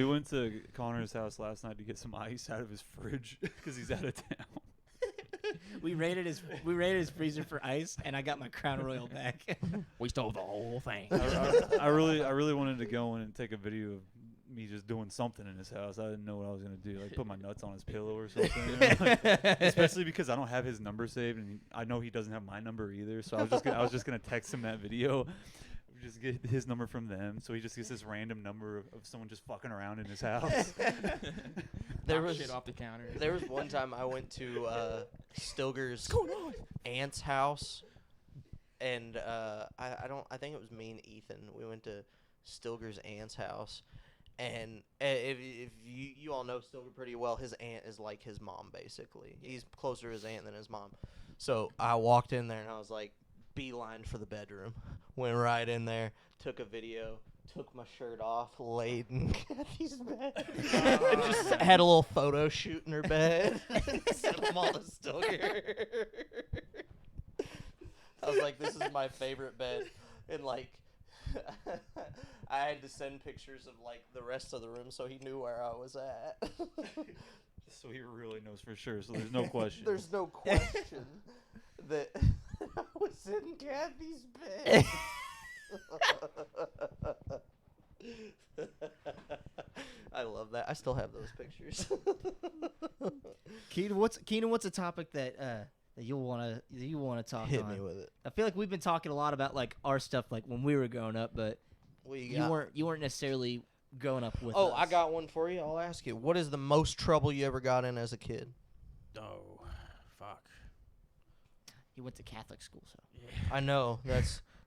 went to Connor's house last night to get some ice out of his fridge because he's out of town. We raided his freezer for ice, and I got my Crown Royal back. We stole the whole thing. I really wanted to go in and take a video of me just doing something in his house. I didn't know what I was gonna do, like put my nuts on his pillow or something. You know? Like, especially because I don't have his number saved, and I know he doesn't have my number either. So I was just gonna text him that video, just get his number from them. So he just gets this random number of someone just fucking around in his house. There was shit off the counter. There was one time I went to Stilger's aunt's house, and I think it was me and Ethan. We went to Stilger's aunt's house, and if you all know Stilger pretty well, his aunt is like his mom basically. He's closer to his aunt than his mom. So I walked in there and I was like, beeline for the bedroom. Went right in there, took a video, took my shirt off, laid in Kathy's bed, and just had a little photo shoot in her bed. Sent them all to Stilger. I was like, this is my favorite bed. And, like, I had to send pictures of, like, the rest of the room so he knew where I was at. So he really knows for sure. So there's no question. There's no question that I was in Kathy's bed. I love that. I still have those pictures. Keenan, what's a topic that you wanna talk Hit on? me with it. I feel like we've been talking a lot about like our stuff like when we were growing up, but you weren't necessarily growing up with us. I got one for you. I'll ask you. What is the most trouble you ever got in as a kid? Oh, fuck. He went to Catholic school, so. Yeah. I know.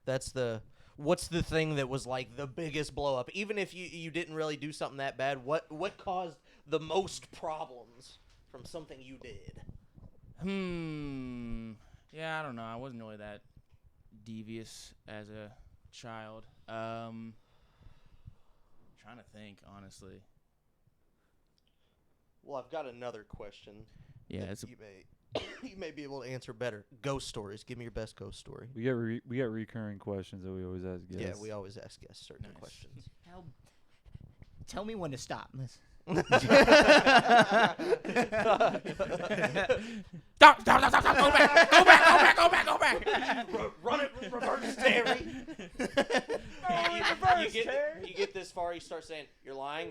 That's the what's the thing that was like the biggest blow up? Even if you didn't really do something that bad, what caused the most problems from something you did? Yeah, I don't know. I wasn't really that devious as a child. Trying to think, honestly. Well, I've got another question. Yeah, that you may be able to answer better. Ghost stories. Give me your best ghost story. We get recurring questions that we always ask guests. Yeah, we always ask guests certain questions. Tell me when to stop. Stop! Go back! Run it, reverse Terry. You get this far, you start saying, "You're lying."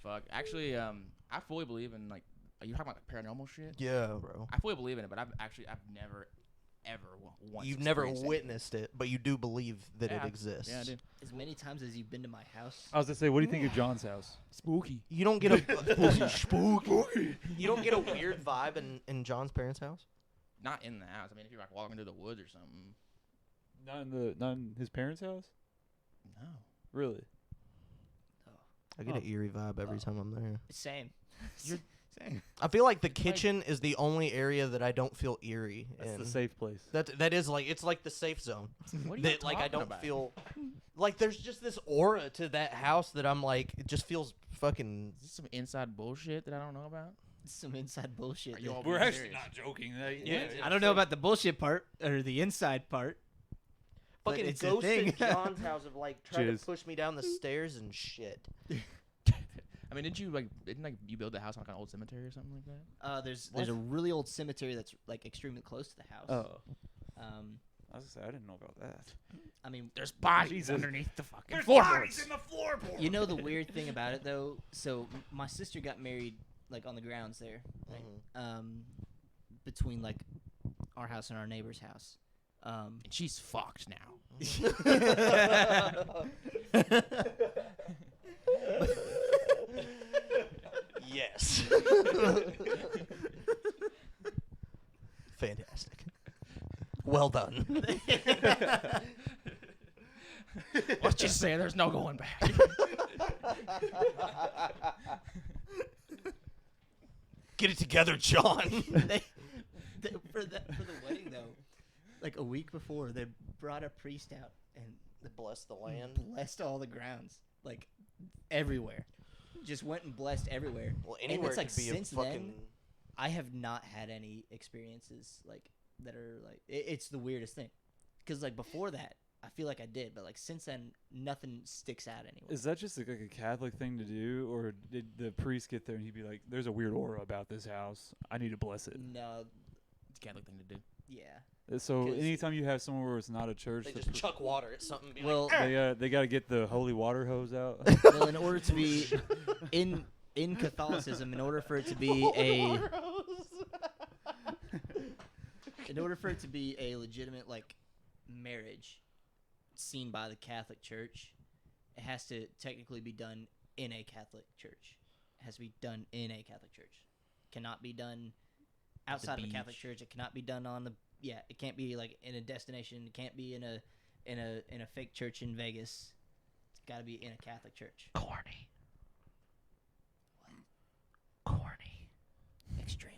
Fuck. Actually, I fully believe in like. Are you talking about paranormal shit? Yeah, bro. I fully believe in it, but I've never, ever once. You've never experienced witnessed it, but you do believe that it exists. Yeah, I do. As many times as you've been to my house. I was gonna say, what do you think of John's house? Spooky. You don't get a spooky. You don't get a weird vibe in John's parents' house. Not in the house. I mean, if you're like walking through the woods or something. Not in his parents' house. No. Really? I get an eerie vibe every time I'm there. Same. Same. I feel like the kitchen is the only area that I don't feel eerie That's in. the safe place. That is like it's like the safe zone. What are you That like I talking don't about? feel like there's just this aura to that house that I'm like it just feels fucking. Is this some inside bullshit that I don't know about? Some inside bullshit. Are you all We're being actually serious? not joking. I don't know about the bullshit part or the inside part. but Fucking it's a ghosts in thing. John's house have like tried Jizz. to push me down the stairs and shit. I mean, didn't you build the house on like an old cemetery or something like that? There's a really old cemetery that's like extremely close to the house. Oh. Um, I was gonna say I didn't know about that. I mean, There's bodies Jesus. underneath the fucking There's floorboards. bodies in the floorboards. you know the weird thing about it though. So my sister got married like on the grounds there, right? Between like our house and our neighbor's house. And she's fucked now. Yes. Fantastic. Well done. Let's just say there's no going back. Get it together, John. For the wedding though, like a week before, they brought a priest out and Bless the land. blessed all the grounds, like everywhere. Just went and blessed everywhere. Well, And anywhere it's like could be a since fucking. then, I have not had any experiences like that are like it's the weirdest thing. Because like before that, I feel like I did, but like since then, nothing sticks out anymore. Is that just like a Catholic thing to do, or did the priest get there and he'd be like, "There's a weird aura about this house. I need to bless it." No, It's a Catholic thing to do. yeah. So 'Cause anytime you have somewhere where it's not a church, They the just chuck water at something and be Well, like, they got to get the holy water hose out. well, in order to be in Catholicism, in order for it to be in order for it to be a legitimate like marriage seen by the Catholic Church, it has to technically be done in a Catholic church. It has to be done in a Catholic church. Cannot be done outside of a Catholic church. It cannot be done on the it can't be like in a destination. It can't be in a fake church in Vegas. It's got to be in a Catholic church. corny. Extremely.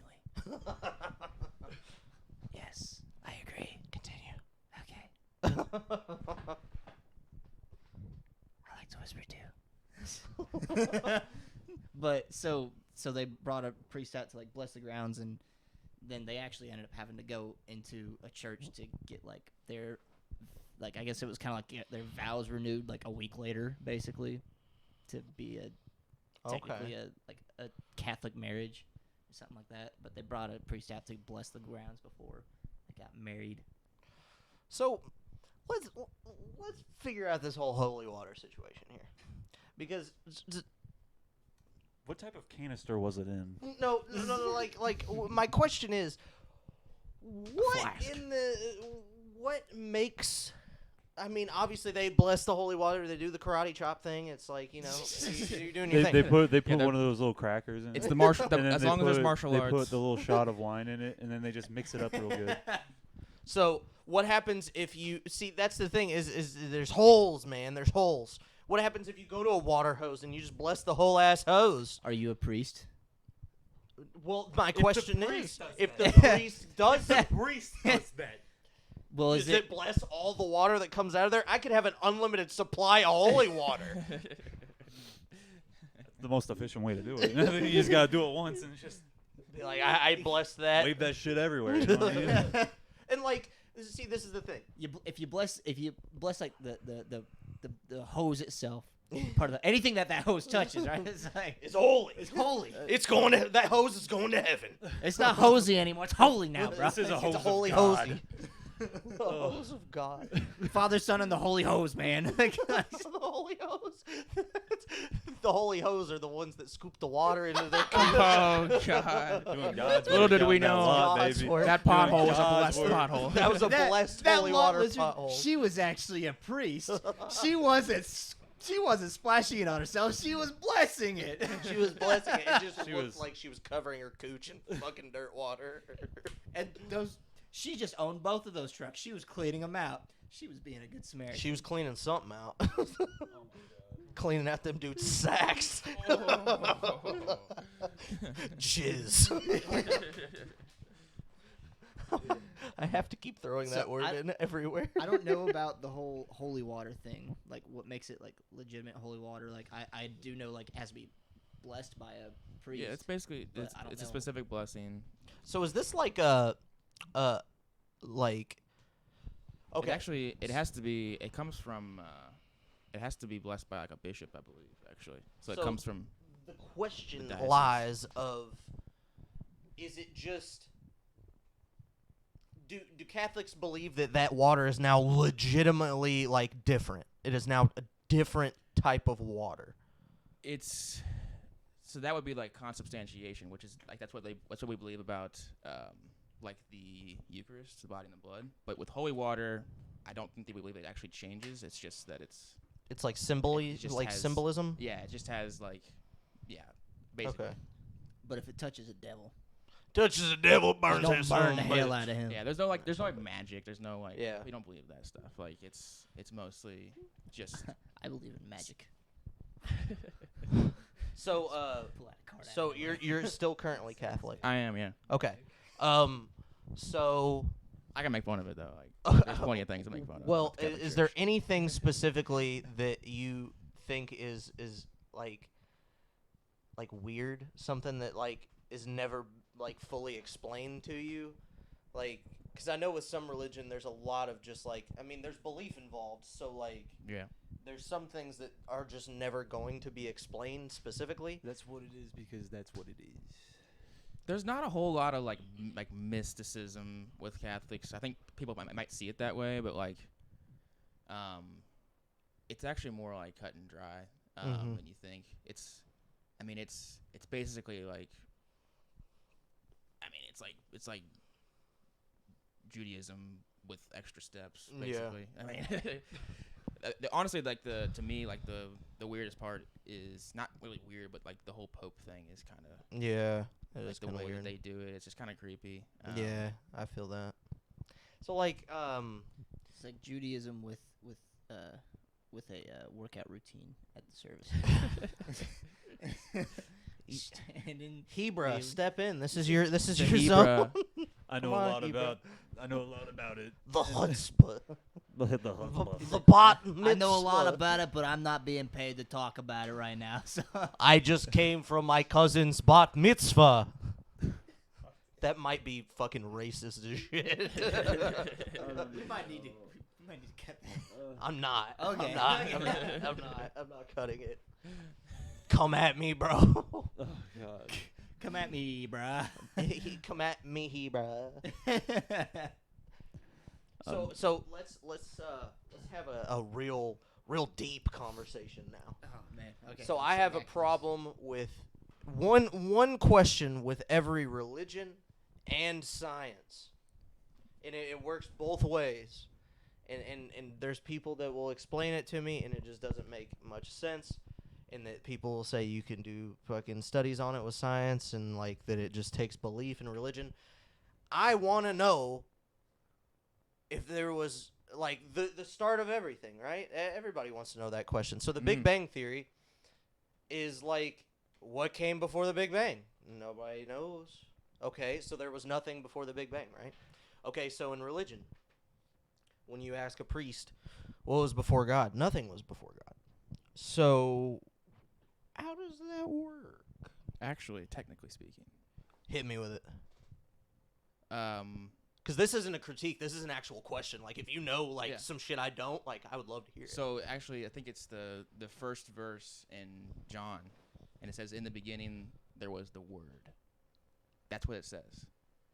Yes, I agree. Continue. Okay. I like to whisper too. But so they brought a priest out to like bless the grounds, and then they actually ended up having to go into a church to get like their like I guess it was kind of like their vows renewed like a week later, basically, to be technically a Catholic marriage or something like that. But they brought a priest out to bless the grounds before they got married. So, let's figure out this whole holy water situation here, because What type of canister was it in? no, my question is, what makes? I mean, obviously they bless the holy water. They do the karate chop thing. It's like, you're doing your thing. They put Yeah, one of those little crackers in It's it. the martial. and then As they long as there's put- martial they arts. put the little shot of wine in it, and then they just mix it up real good. So what happens if you see? That's the thing is there's holes, man. There's holes. What happens if you go to a water hose and you just bless the whole ass hose? Are you a priest? Well, my question priest is, does if that. the priest does it, Priest does that. Well, does it bless all the water that comes out of there? I could have an unlimited supply of holy water. The most efficient way to do it. You just gotta do it once and just Be like, I bless that. wave that shit everywhere. You know what I mean? And like, see, this is the thing. if you bless like the hose itself, part of anything that hose touches, right? It's like It's holy. it's holy. It's going to that hose is going to heaven. It's not hosey anymore. It's holy now, bro. This is a hose It's a holy of God. hosey. The hose of God. Father, Son, and the Holy Hose, man. The holy hose. The holy hose are the ones that scoop the water into their cup. Oh God! Doing God's Little work did down we that know lot, God's baby. work. That Doing pothole was a God's blessed work. pothole. That was a blessed holy water lizard, pothole. She was actually a priest. She wasn't splashing it on herself. She was blessing it. She was blessing it. It just She looked was- like she was covering her cooch in fucking dirt water. And she just owned both of those trucks. She was cleaning them out. She was being a good Samaritan. She was cleaning something out. Cleaning out them dudes' sacks. Jizz. I have to keep throwing So that word in everywhere. I don't know about the whole holy water thing, like what makes it like legitimate holy water. Like I do know like it has to be blessed by a priest. Yeah, it's basically But it's I don't a know. specific blessing. So is this like like? Okay. It has to be. It comes from. It has to be blessed by like a bishop, I believe. Actually, so it So- comes from. The question diocese. lies of, is it just, do Catholics believe that water is now legitimately like different? It is now a different type of water. It's so that would be like consubstantiation, which is like that's what we believe about like the Eucharist, the body and the blood. But with holy water, I don't think that we believe it actually changes. It's just that it's It's like It just has- symbolism. yeah, it just has like basically. Okay. But if it touches a devil, Touches the devil, it burns don't his burn the son, but hell it's- out of him. Yeah, there's no like magic. There's no like Yeah. we don't believe that stuff. Like it's mostly just I believe in magic. So Pull that card out so of you're still currently Catholic. I am, yeah. Okay. So I can make fun of it though. Like there's plenty of things to make fun of. well, about the Catholic is there Church. anything specifically that you think is like weird, something that like is never like fully explained to you, like, because I know with some religion there's a lot of just like, I mean, there's belief involved, so like Yeah. there's some things that are just never going to be explained specifically. That's what it is because that's what it is. There's not a whole lot of like mysticism with Catholics. I think people might see it that way, but like, it's actually more like cut and dry than you think. It's basically like, it's like Judaism with extra steps, basically. Yeah. I mean, honestly, like to me, like the weirdest part is not really weird, but like the whole Pope thing is kind of like the way that they do it. It's just kind of creepy. Yeah, I feel that. So like, it's like Judaism with a workout routine at the service. Hebra, step in. This is your Hebra. zone. I know a lot about it. The chutzpah. The bat mitzvah. I know a lot about it, but I'm not being paid to talk about it right now. So I just came from my cousin's bat mitzvah. That might be fucking racist as shit. we might need to cut that. I'm not. Okay. I'm not cutting it. Come at me, bro. Oh God. Come at me, bruh. Come at me, bruh. So let's have a real deep conversation now. Oh man. Okay. So I have a problem with one question with every religion and science, and it works both ways. And there's people that will explain it to me, and it just doesn't make much sense. And that people will say you can do fucking studies on it with science, and like that it just takes belief in religion. I want to know if there was like the start of everything, right? Everybody wants to know that question. So the Big Bang Theory is like, what came before the Big Bang? Nobody knows. Okay, so there was nothing before the Big Bang, right? Okay, so in religion, when you ask a priest, what was before God? Nothing was before God. So how does that work? Actually, technically speaking. Hit me with it. Because this isn't a critique. This is an actual question. Like, if you know, some shit I don't, like, I would love to hear it. So, actually, I think it's the first verse in John, and it says, in the beginning, there was the Word. That's what it says.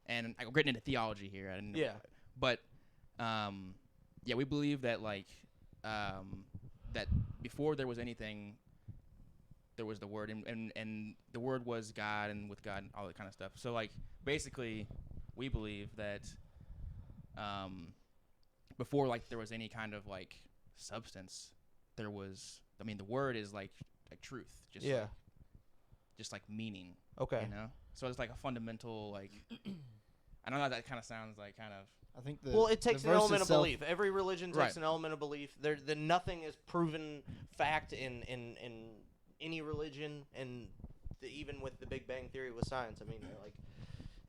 And I'm getting into theology here. I didn't know that. But, we believe that, that before there was anything, there was the Word, and the Word was God, and with God, and all that kind of stuff. So, basically, we believe that before, there was any kind of, substance, there was, the Word is, truth. Just meaning. Okay. You know? So it's, a fundamental, I know that kind of sounds, I think it takes an element of belief. Every religion takes an element of belief. Nothing is proven fact in any religion, and even with the Big Bang Theory with science.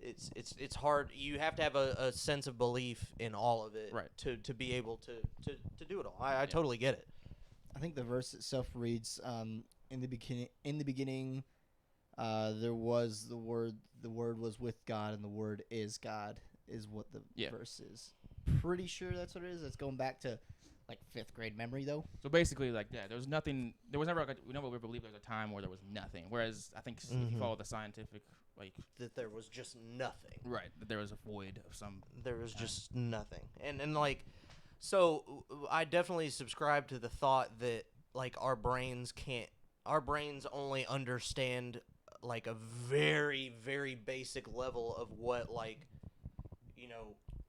It's hard. You have to have a sense of belief in all of it, to be able to do it all. I totally get it. I think the verse itself reads, in the beginning, there was the Word. The Word was with God, and the Word is God. Is what the verse is. Pretty sure that's what it is. It's going back to 5th grade memory though. So basically, there was nothing. There was never we never believed there was a time where there was nothing. Whereas I think if you follow the scientific that there was just nothing. Right. That there was a void of some. There was just nothing. And so I definitely subscribe to the thought that our brains only understand a very, very basic level of what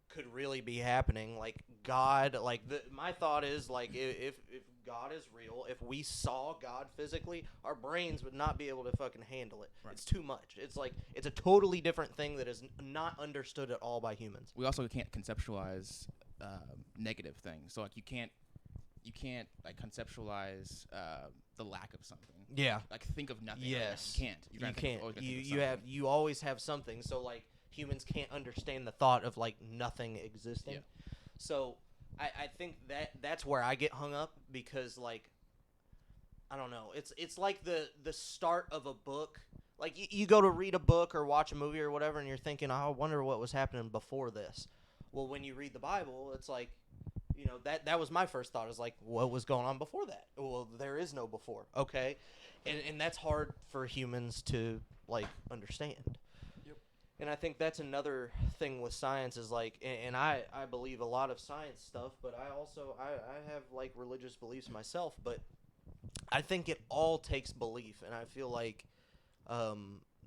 could really be happening. God, my thought is if God is real, if we saw God physically, our brains would not be able to fucking handle it. Right. It's too much. It's a totally different thing that is not understood at all by humans. We also can't conceptualize negative things. So you can't conceptualize the lack of something. Yeah. Think of nothing. Yes. You can't. You can't. You always have something. So humans can't understand the thought of nothing existing. Yeah. So I think that's where I get hung up, because I don't know. It's like the start of a book. You go to read a book or watch a movie or whatever, and you're thinking, oh, I wonder what was happening before this. Well, when you read the Bible, it's that was my first thought, is what was going on before that? Well, there is no before. Okay. And that's hard for humans to understand. Yep. And I think that's another thing with science is like, and I believe a lot of science stuff, but I also I have like religious beliefs myself, but I think it all takes belief, and I feel like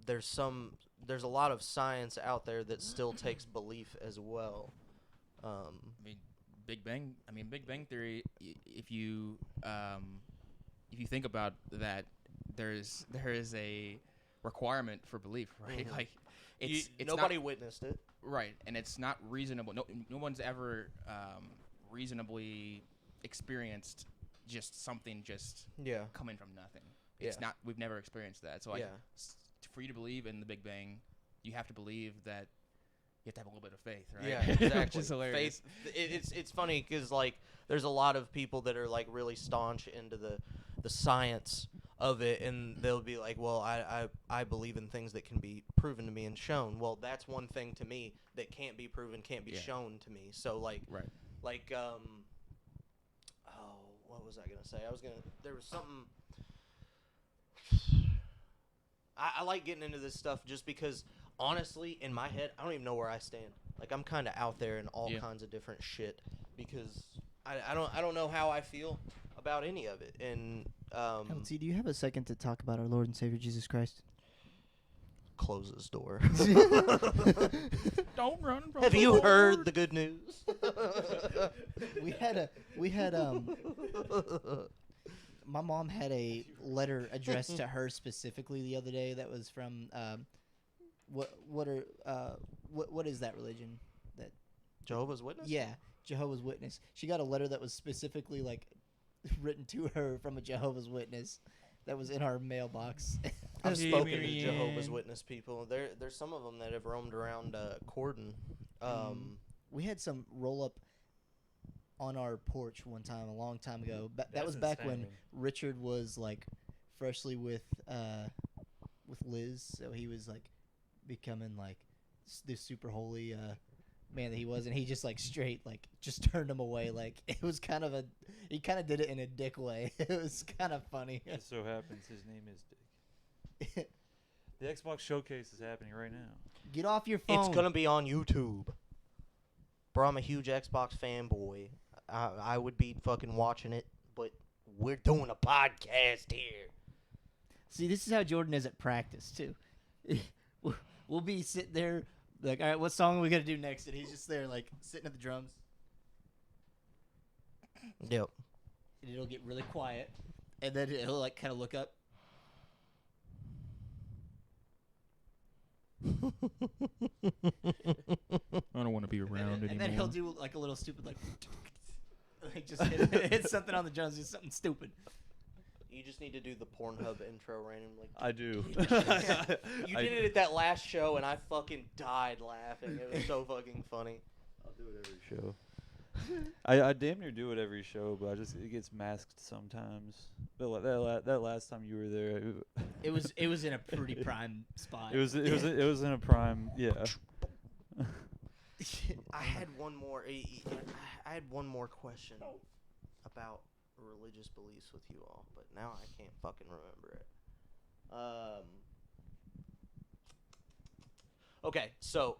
there's a lot of science out there that still takes belief as well. I mean, Big Bang. I mean, Big Bang Theory. If you think about that, there is a requirement for belief, right? Mhm. Like, it's nobody not, witnessed it. right, and it's not reasonable. No one's ever reasonably experienced just something just Yeah. coming from nothing. It's Yeah. not. We've never experienced that. So like, Yeah. for you to believe in the Big Bang, you have to believe that. You have to have a little bit of faith, right? Yeah, exactly. Which is hilarious. Faith. It's funny because like there's a lot of people that are like really staunch into the science of it, and they'll be like, well, I believe in things that can be proven to me and shown. Well, that's one thing to me that can't be proven, can't be Yeah. shown to me. So like Right. like oh, what was I gonna say? There was something. I like getting into this stuff just because, honestly, in my head, I don't even know where I stand. Like, I'm kind of out there in all Yeah. kinds of different shit because I don't know how I feel about any of it. And LT, do you have a second to talk about our Lord and Savior Jesus Christ? close this door. Don't run from Have the you Lord. heard the good news? we had my mom had a letter addressed to her specifically the other day that was from what is that religion? That Jehovah's Witness? Yeah, Jehovah's Witness. She got a letter that was specifically like written to her from a Jehovah's Witness that was in our mailbox. I've Hey, spoken to Marianne. Jehovah's Witness people. There's some of them that have roamed around Corden. We had some roll up on our porch one time, a long time ago. That That's was back when insane. Richard was like freshly with Liz, so he was like becoming like this super holy man that he was, and he just like straight like just turned him away. Like it was kind of he kind of did it in a dick way. It was kind of funny. It so happens his name is Dick. The Xbox showcase is happening right now. Get off your phone. It's gonna be on YouTube. Bro, I'm a huge Xbox fanboy. I would be fucking watching it, but we're doing a podcast here. See, this is how Jordan is at practice too. We'll be sitting there like, all right, what song are we gonna do next? And he's just there like sitting at the drums, Yep. and it'll get really quiet, and then he'll like kind of look up. I don't want to be around And then he'll do like a little stupid like just hit something on the drums, do something stupid. You just need to do the Pornhub intro randomly. I do. You did it at that last show, and I fucking died laughing. It was so fucking funny. I'll do it every show. I damn near do it every show, but it gets masked sometimes. But that last time you were there, It was in a pretty prime spot. it was in a prime, yeah. I had one more. I had one more question about religious beliefs with you all, but now I can't fucking remember it. Okay, so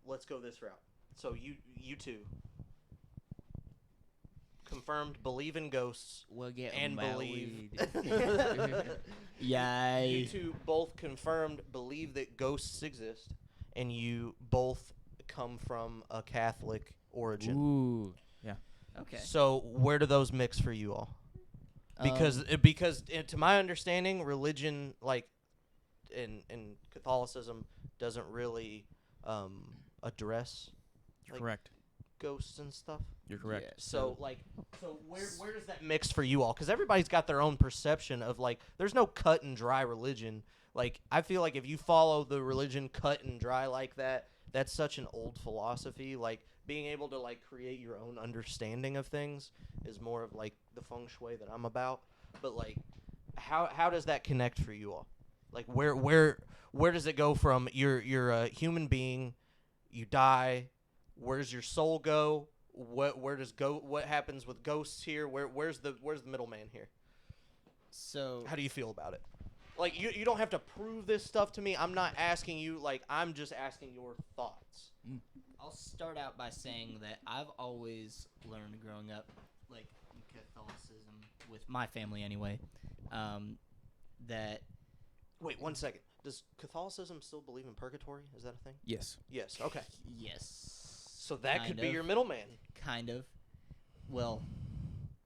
let's go this route. So you two confirmed believe in ghosts We'll get and married. believe. Yay. You two both confirmed believe that ghosts exist, and you both come from a Catholic origin. Ooh, yeah. Okay. So where do those mix for you all? Because to my understanding, religion like in Catholicism doesn't really address You're like, correct. ghosts and stuff. You're correct. Yeah. So where does that mix for you all? Because everybody's got their own perception of like there's no cut and dry religion. Like I feel like if you follow the religion cut and dry like that, that's such an old philosophy. Like being able to like create your own understanding of things is more of like the feng shui that I'm about. But like how does that connect for you all? Like where does it go from you're a human being, you die, where's your soul go? What happens with ghosts here? Where's the middleman here? So How do you feel about it? Like, you don't have to prove this stuff to me. I'm not asking you, like, I'm just asking your thoughts. I'll start out by saying that I've always learned growing up, like, in Catholicism, with my family anyway, that... Wait, 1 second. Does Catholicism still believe in purgatory? Is that a thing? Yes. Yes, okay. Yes. So that Kind could be of. your middleman. Kind of. Well,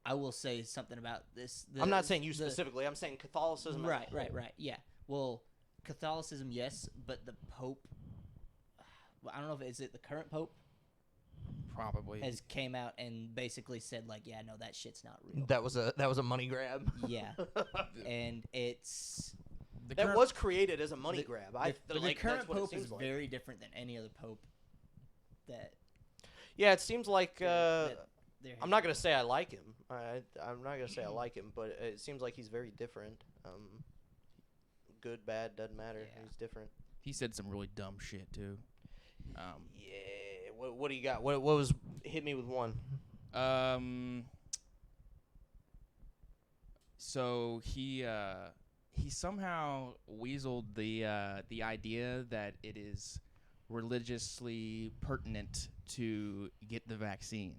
I will say something about this. I'm not saying you specifically. I'm saying Catholicism. as a Right, whole. right. Yeah. Well, Catholicism, yes, but the Pope. Well, I don't know if is it the current Pope Probably. has came out and basically said like, yeah, no, that shit's not real. That was a money grab. Yeah, and it's That was created as a money grab. but the like, current that's what it Pope is seems like. very different than any other Pope. That Yeah, it seems like that there I'm not gonna say I like him. I'm not gonna say I like him, but it seems like he's very different. Good, bad, doesn't matter. Yeah. He's different. He said some really dumb shit too. Yeah. What do you got? What was hit me with one? So he somehow weaseled the idea that it is religiously pertinent to get the vaccine.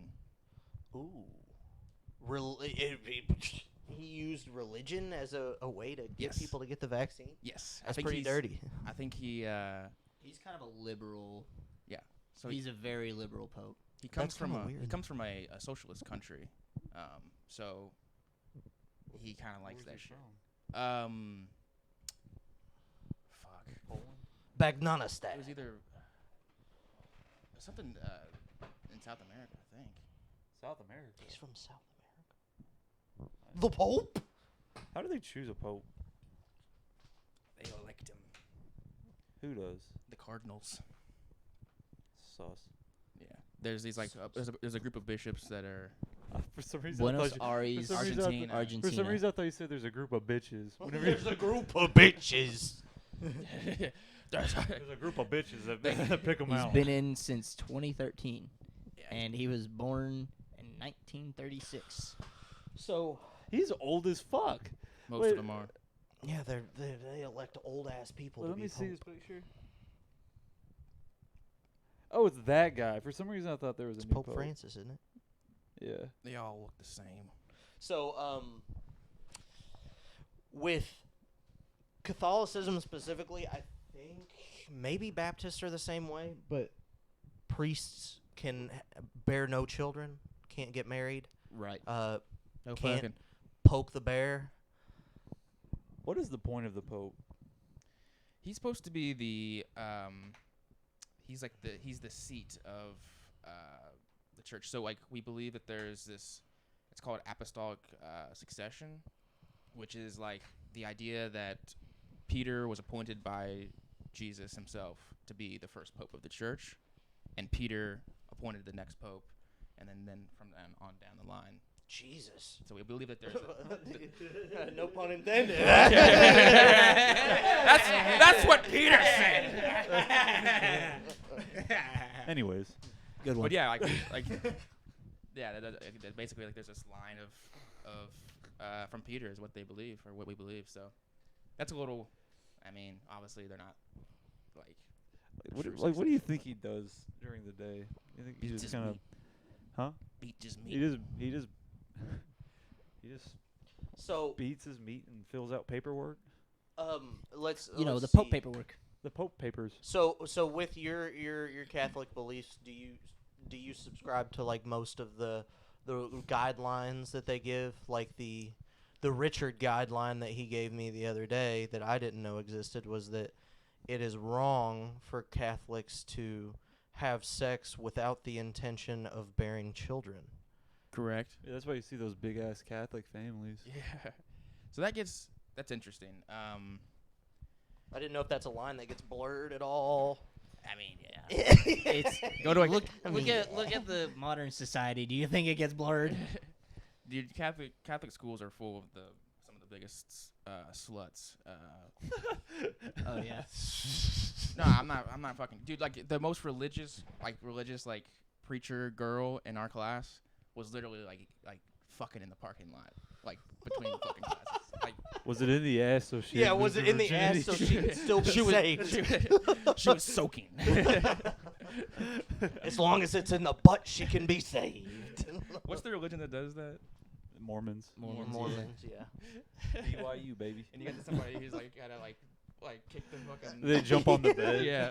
Ooh. He used religion as a way to get Yes. people to get the vaccine. Yes, That's pretty dirty. I think he's kind of a liberal. so He's a very liberal Pope. he comes That's from kinda he weird. comes from a socialist country, so he kind of likes that shit. Fuck. Bagnanistan. It was either something in South America, I think. South America. He's from South America. The Pope? How do they choose a pope? They elect him. Who does? The Cardinals. Sus. Yeah. There's these like there's a group of bishops that are For some reason, Buenos I thought Aires, for some reason I Argentina. thought- Argentina. for some reason, I thought you said there's a group of bitches. Whenever There's a group of bitches. there's a group of bitches that pick them He's out. been in since 2013, Yeah. and he was born in 1936. So, He's old as fuck. Most Wait, of them are. yeah, they elect old ass people Let to me be see this Pope. picture. Oh, it's that guy. For some reason, I thought there was It's a new Pope Francis, isn't it? Yeah. They all look the same. So, with Catholicism specifically, I think maybe Baptists are the same way, but priests can bear no children, can't get married, Right. No Can't- fucking. poke the bear. What is the point of the Pope? He's supposed to be the he's the seat of the church. So like we believe that there's this, it's called apostolic succession, which is like the idea that Peter was appointed by Jesus himself to be the first pope of the church, and Peter appointed the next pope, and then from then on down the line. Jesus. So we believe that there's a No pun intended. that's what Peter said. Anyways, Good one. But yeah, like yeah, that basically like there's this line of from Peter is what they believe or what we believe. So that's a little. I mean, obviously they're not like. what do you think he does during the day? You think he Beats just his kind of, meat. huh? Beat just He meat. just So, beats his meat and fills out paperwork. let's the let's Pope see. paperwork. The Pope papers. So with your Catholic beliefs, do you subscribe to like most of the guidelines that they give, like the Richard guideline that he gave me the other day that I didn't know existed was that it is wrong for Catholics to have sex without the intention of bearing children. Correct. Yeah, that's why you see those big ass Catholic families. Yeah. So that's interesting. I didn't know if that's a line that gets blurred at all. I mean, yeah. It's Go to a look at the modern society. Do you think it gets blurred? Dude, Catholic schools are full of some of the biggest sluts. Oh yeah. No, I'm not fucking dude. Like the most religious preacher girl in our class was literally like fucking in the parking lot, like between the fucking classes. like Was it in the ass? So she. Yeah, had was lose it her in the ass so virginity? she could still be she was saved? she was soaking. As long as it's in the butt, she can be saved. What's the religion that does that? Mormons. Mormons, yeah. BYU baby. And you got somebody who's like gotta like kick the fucking. They jump on the bed. Yeah.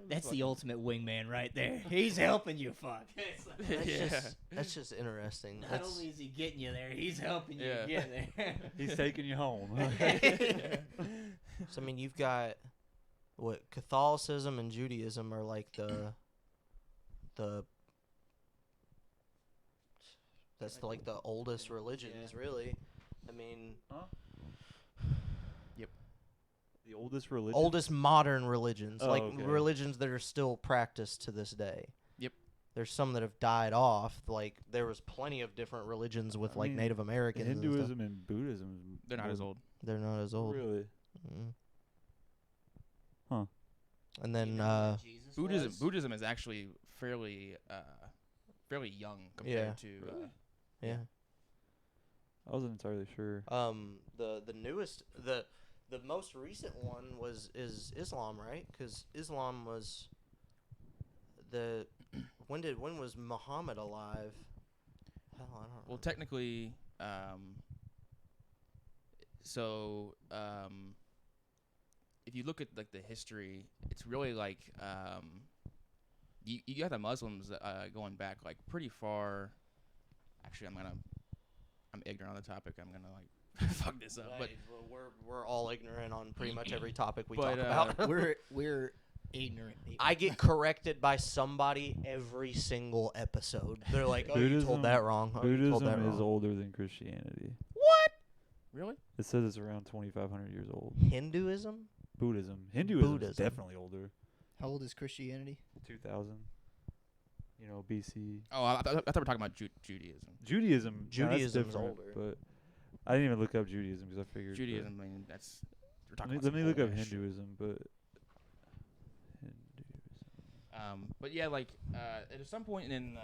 That's the ultimate wingman right there. He's helping you, fuck. That's just interesting. Not only is he getting you there, he's helping you Yeah. get there. He's taking you home. So I mean, you've got what Catholicism and Judaism are like the that's like the oldest religions, really. I mean, The oldest religion. oldest modern religions, Oh, like okay. religions that are still practiced to this day. Yep. There's some that have died off. Like there was plenty of different religions with I like mean, Native Americans. and stuff. Hinduism and Buddhism. They're not as old. They're not as old. Really? Mm. Huh. And then Buddhism is actually fairly young compared to. yeah. I wasn't entirely sure. The newest the most recent one is Islam, right? Because Islam was when was Muhammad alive? Hell, I don't know. Well, technically, if you look at like the history, it's really like you got the Muslims going back like pretty far. Actually, I'm ignorant on the topic. I'm gonna like fuck this up, but we're all ignorant on pretty much every topic we But, talk about. we're ignorant. I get corrected by somebody every single episode. They're like, "Oh, you Buddhism- told that wrong." Oh, you told that Buddhism is wrong. older than Christianity. What? really, It says it's around 2,500 years old. Hinduism? Buddhism. Hinduism is Buddhism. definitely older. How old is Christianity? 2000. BC. oh, I thought we were talking about Judaism. Judaism. Judaism's that's different, older. But I didn't even look up Judaism because I figured. Judaism, I mean, that's we're talking Let about me some look up old-ass shit. Hinduism, but. But yeah, like there's some point in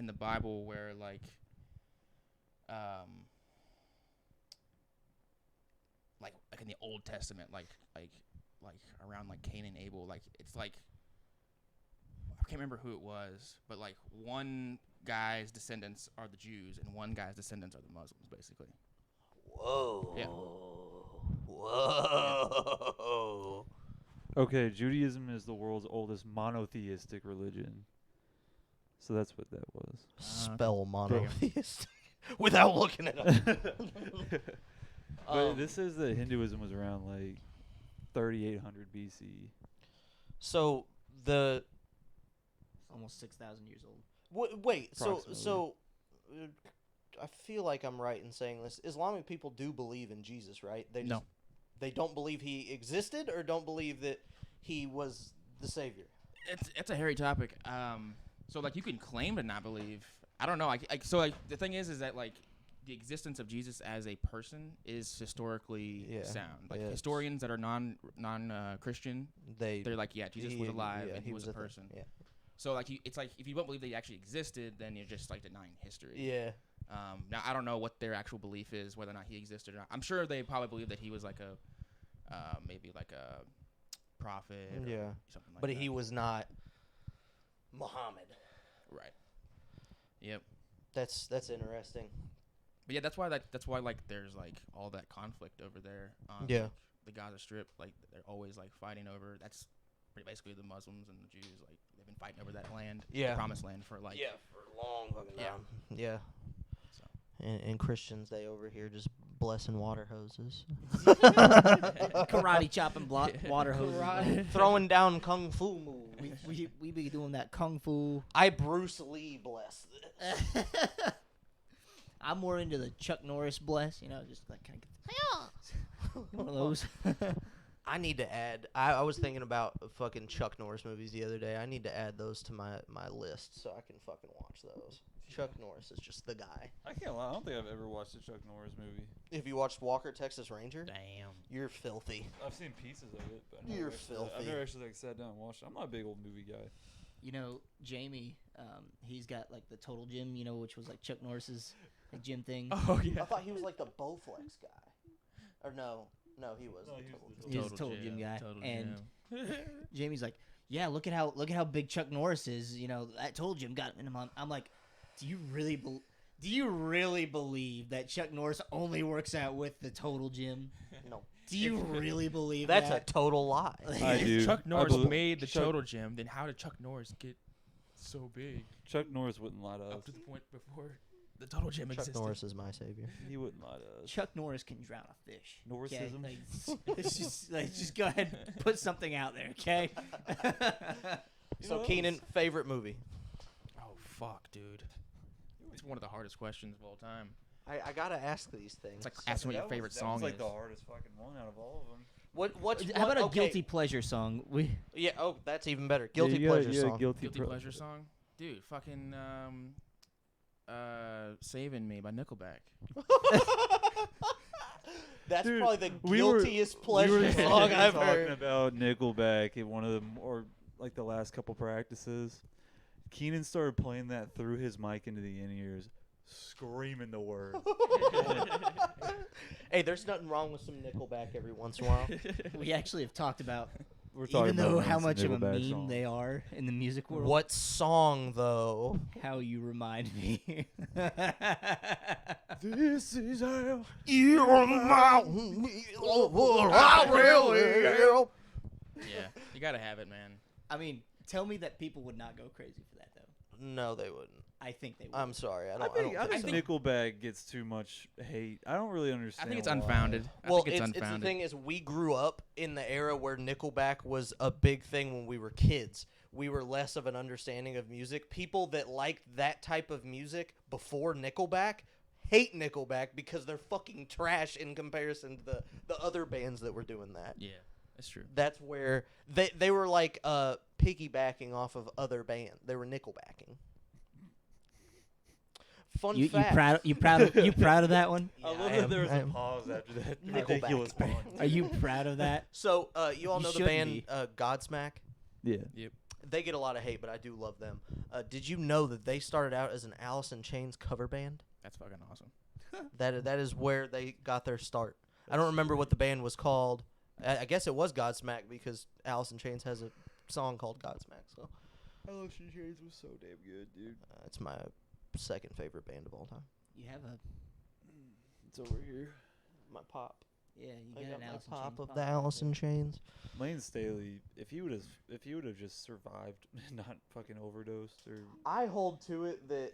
the Bible where like in the Old Testament, like around like Cain and Abel, like it's like I can't remember who it was, but like one guy's descendants are the Jews and one guy's descendants are the Muslims, basically. Whoa. Yeah. Whoa. Okay, Judaism is the world's oldest monotheistic religion. So that's what that was. Spell you go. monotheistic without looking it up. But this says that Hinduism was around like 3,800 BC. So the Almost 6,000 years old. wait. So Approximately. I feel like I'm right in saying this. Islamic people do believe in Jesus, right? They No. They don't believe he existed, or don't believe that he was the savior. It's a hairy topic. So like you can claim to not believe. I don't know. So like the thing is that like the existence of Jesus as a person is historically Yeah. sound. Like Yeah, historians that are non Christian, they're like, yeah, Jesus was alive and he was a thing. person. Yeah. So like it's like if you don't believe that he actually existed, then you're just like denying history. Yeah. Now I don't know what their actual belief is, whether or not he existed or not. I'm sure they probably believe that he was like a maybe like a prophet. Or Yeah. something like But that. he was not Muhammad. Right. Yep. That's interesting. But yeah, that's why like there's like all that conflict over there on Yeah. like, the Gaza Strip. Like they're always like fighting over. That's pretty basically the Muslims and the Jews. Like they've been fighting over that land, Yeah. the Promised Land, for like for long fucking Yeah. time. Yeah. So. And Christians, they over here just blessing water hoses. Karate chopping water hoses. Throwing down kung fu moves. We be doing that kung fu. I Bruce Lee bless this. I'm more into the Chuck Norris bless, just like kind of one of those. I need to add. I was thinking about fucking Chuck Norris movies the other day. I need to add those to my list so I can fucking watch those. Chuck Norris is just the guy. I can't lie. I don't think I've ever watched a Chuck Norris movie. If you watched Walker, Texas Ranger, Damn. you're filthy. I've seen pieces of it, but You're I've filthy. never actually like sat down and watched it. I'm not a big old movie guy. Jamie, he's got like the Total Gym, which was like Chuck Norris's the gym thing. Oh I yeah. thought he was like the Bowflex guy. Or no, he was. No, the he was total the gym. He was a total gym guy. Total And gym. Jamie's like, yeah, look at how big Chuck Norris is. You know, that total gym got him. And I'm like, do you really believe that Chuck Norris only works out with the total gym? No, Do you really believe that's a that? total lie. I do. Chuck I Norris believe- made the Chuck- total gym. Then how did Chuck Norris get so big Chuck Norris wouldn't lie to us. up to the point before the total gym Chuck existed? Norris is my savior. He wouldn't lie to us. Chuck Norris can drown a fish. Okay? Norrisism? Just go ahead and put something out there, okay? So Keenan, favorite movie? Oh fuck, dude. It's one of the hardest questions of all time. I gotta ask these things. It's like asking what your favorite that song was like is. the hardest fucking one out of all of them. What's How about a okay. guilty pleasure song? Yeah. Oh, that's even better. Guilty pleasure song. Guilty Pleasure song? Dude, fucking Saving Me by Nickelback. That's Dude, probably the we were- guiltiest pleasure we were song I've talking heard. about Nickelback in one of them, or like the last couple practices. Keenan started playing that through his mic into the in-ears, screaming the word. Hey, there's nothing wrong with some Nickelback every once in a while. We actually have talked about, We're talking even though about how some much of a Nickelback meme songs. they are in the music world. What song though? How you remind me. This is how You remind me of what I really am. Yeah, you gotta have it, man. I mean, tell me that people would not go crazy for that, though. No, they wouldn't. I think they would. I'm sorry. I I don't. think, I don't think Nickelback gets too much hate. I don't really I understand. think it's why. unfounded. I Well, think it's it's the unfounded. thing is, we grew up in the era where Nickelback was a big thing when we were kids. We were less of an understanding of music. People that liked that type of music before Nickelback hate Nickelback because they're fucking trash in comparison to the other bands that were doing that. Yeah, that's true. That's where they were like piggybacking off of other bands. They were Nickelbacking. Fun you fact. proud of that one? I Yeah, love I that am- there was I a am. pause after that Nickelback. ridiculous pun. Are you proud of that? So you all You know the shouldn't band be. Godsmack? Yeah. They get a lot of hate, but I do love them. Did you know that they started out as an Alice in Chains cover band? That's fucking awesome. That is where they got their start. I don't remember what the band was called. I guess it was Godsmack because Alice in Chains has a song called Godsmack. So Alice in Chains was so damn good, dude. it's my second favorite band of all time. You have a It's over here. My pop. you I got got an my Alice in pop Chains of the Alice in Chains. Lane Staley, if he would have just survived, not fucking overdosed or I hold to it that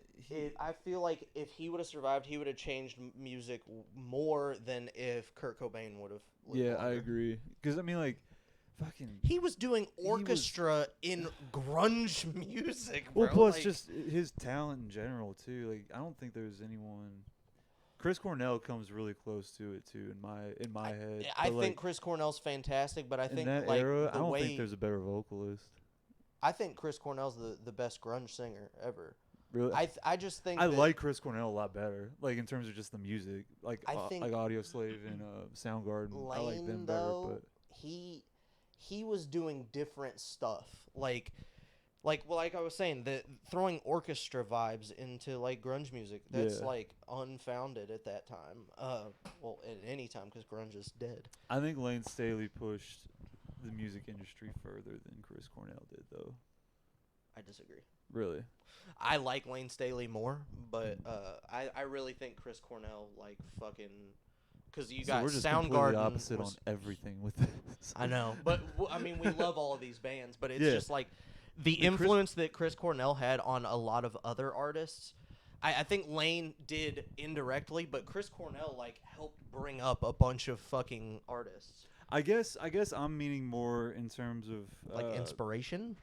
I feel like if he would have survived, he would have changed music more than if Kurt Cobain would have. yeah, I agree. Because I mean, like, fucking. He was doing was- orchestra in grunge music, bro. Well, plus like, just his talent in general too. Like, I don't think there's anyone. Chris Cornell comes really close to it too in my head. I But, think Chris Cornell's fantastic, but I in think that like era, I the don't way think there's a better vocalist. I think Chris Cornell's the best grunge singer ever. Really, I just think I that like Chris Cornell a lot better. Like in terms of just the music, like I think like Audio Slave and Soundgarden. I like them Lane better. though But he was doing different stuff like I was saying, the throwing orchestra vibes into like grunge music, that's Yeah. like unfounded at that time. Well, at any time, because grunge is dead. I think Lane Staley pushed the music industry further than Chris Cornell did, though. I disagree. Really? I like Lane Staley more, but I really think Chris Cornell like fucking, because you So got we're just completely Soundgarden opposite on was- everything with this. I know, but I mean, we love all of these bands, but it's Yeah. just like the Chris- influence that Chris Cornell had on a lot of other artists. I think Lane did indirectly, but Chris Cornell like helped bring up a bunch of fucking artists, I guess I'm meaning more in terms of like inspiration.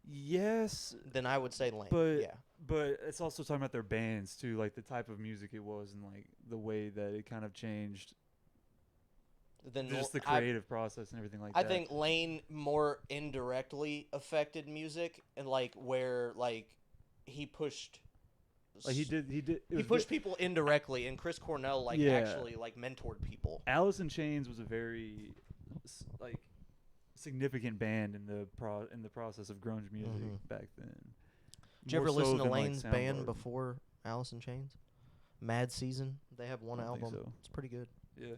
Yes, Then I would say Lane. but yeah, but it's also talking about their bands too, like the type of music it was and like the way that it kind of changed then just the I- creative process and everything like I that. think Lane more indirectly affected music, and like where like he pushed. like he did it He was pushed people indirectly, and Chris Cornell like Yeah. actually like mentored people. Alice in Chains was a very like significant band in the process of grunge music Mhm. back then. Did you More ever listen so to than, like, Lane's band Soundgarden. before Alice in Chains? Mad Season. They have one I don't think album. so. It's pretty good. Yeah.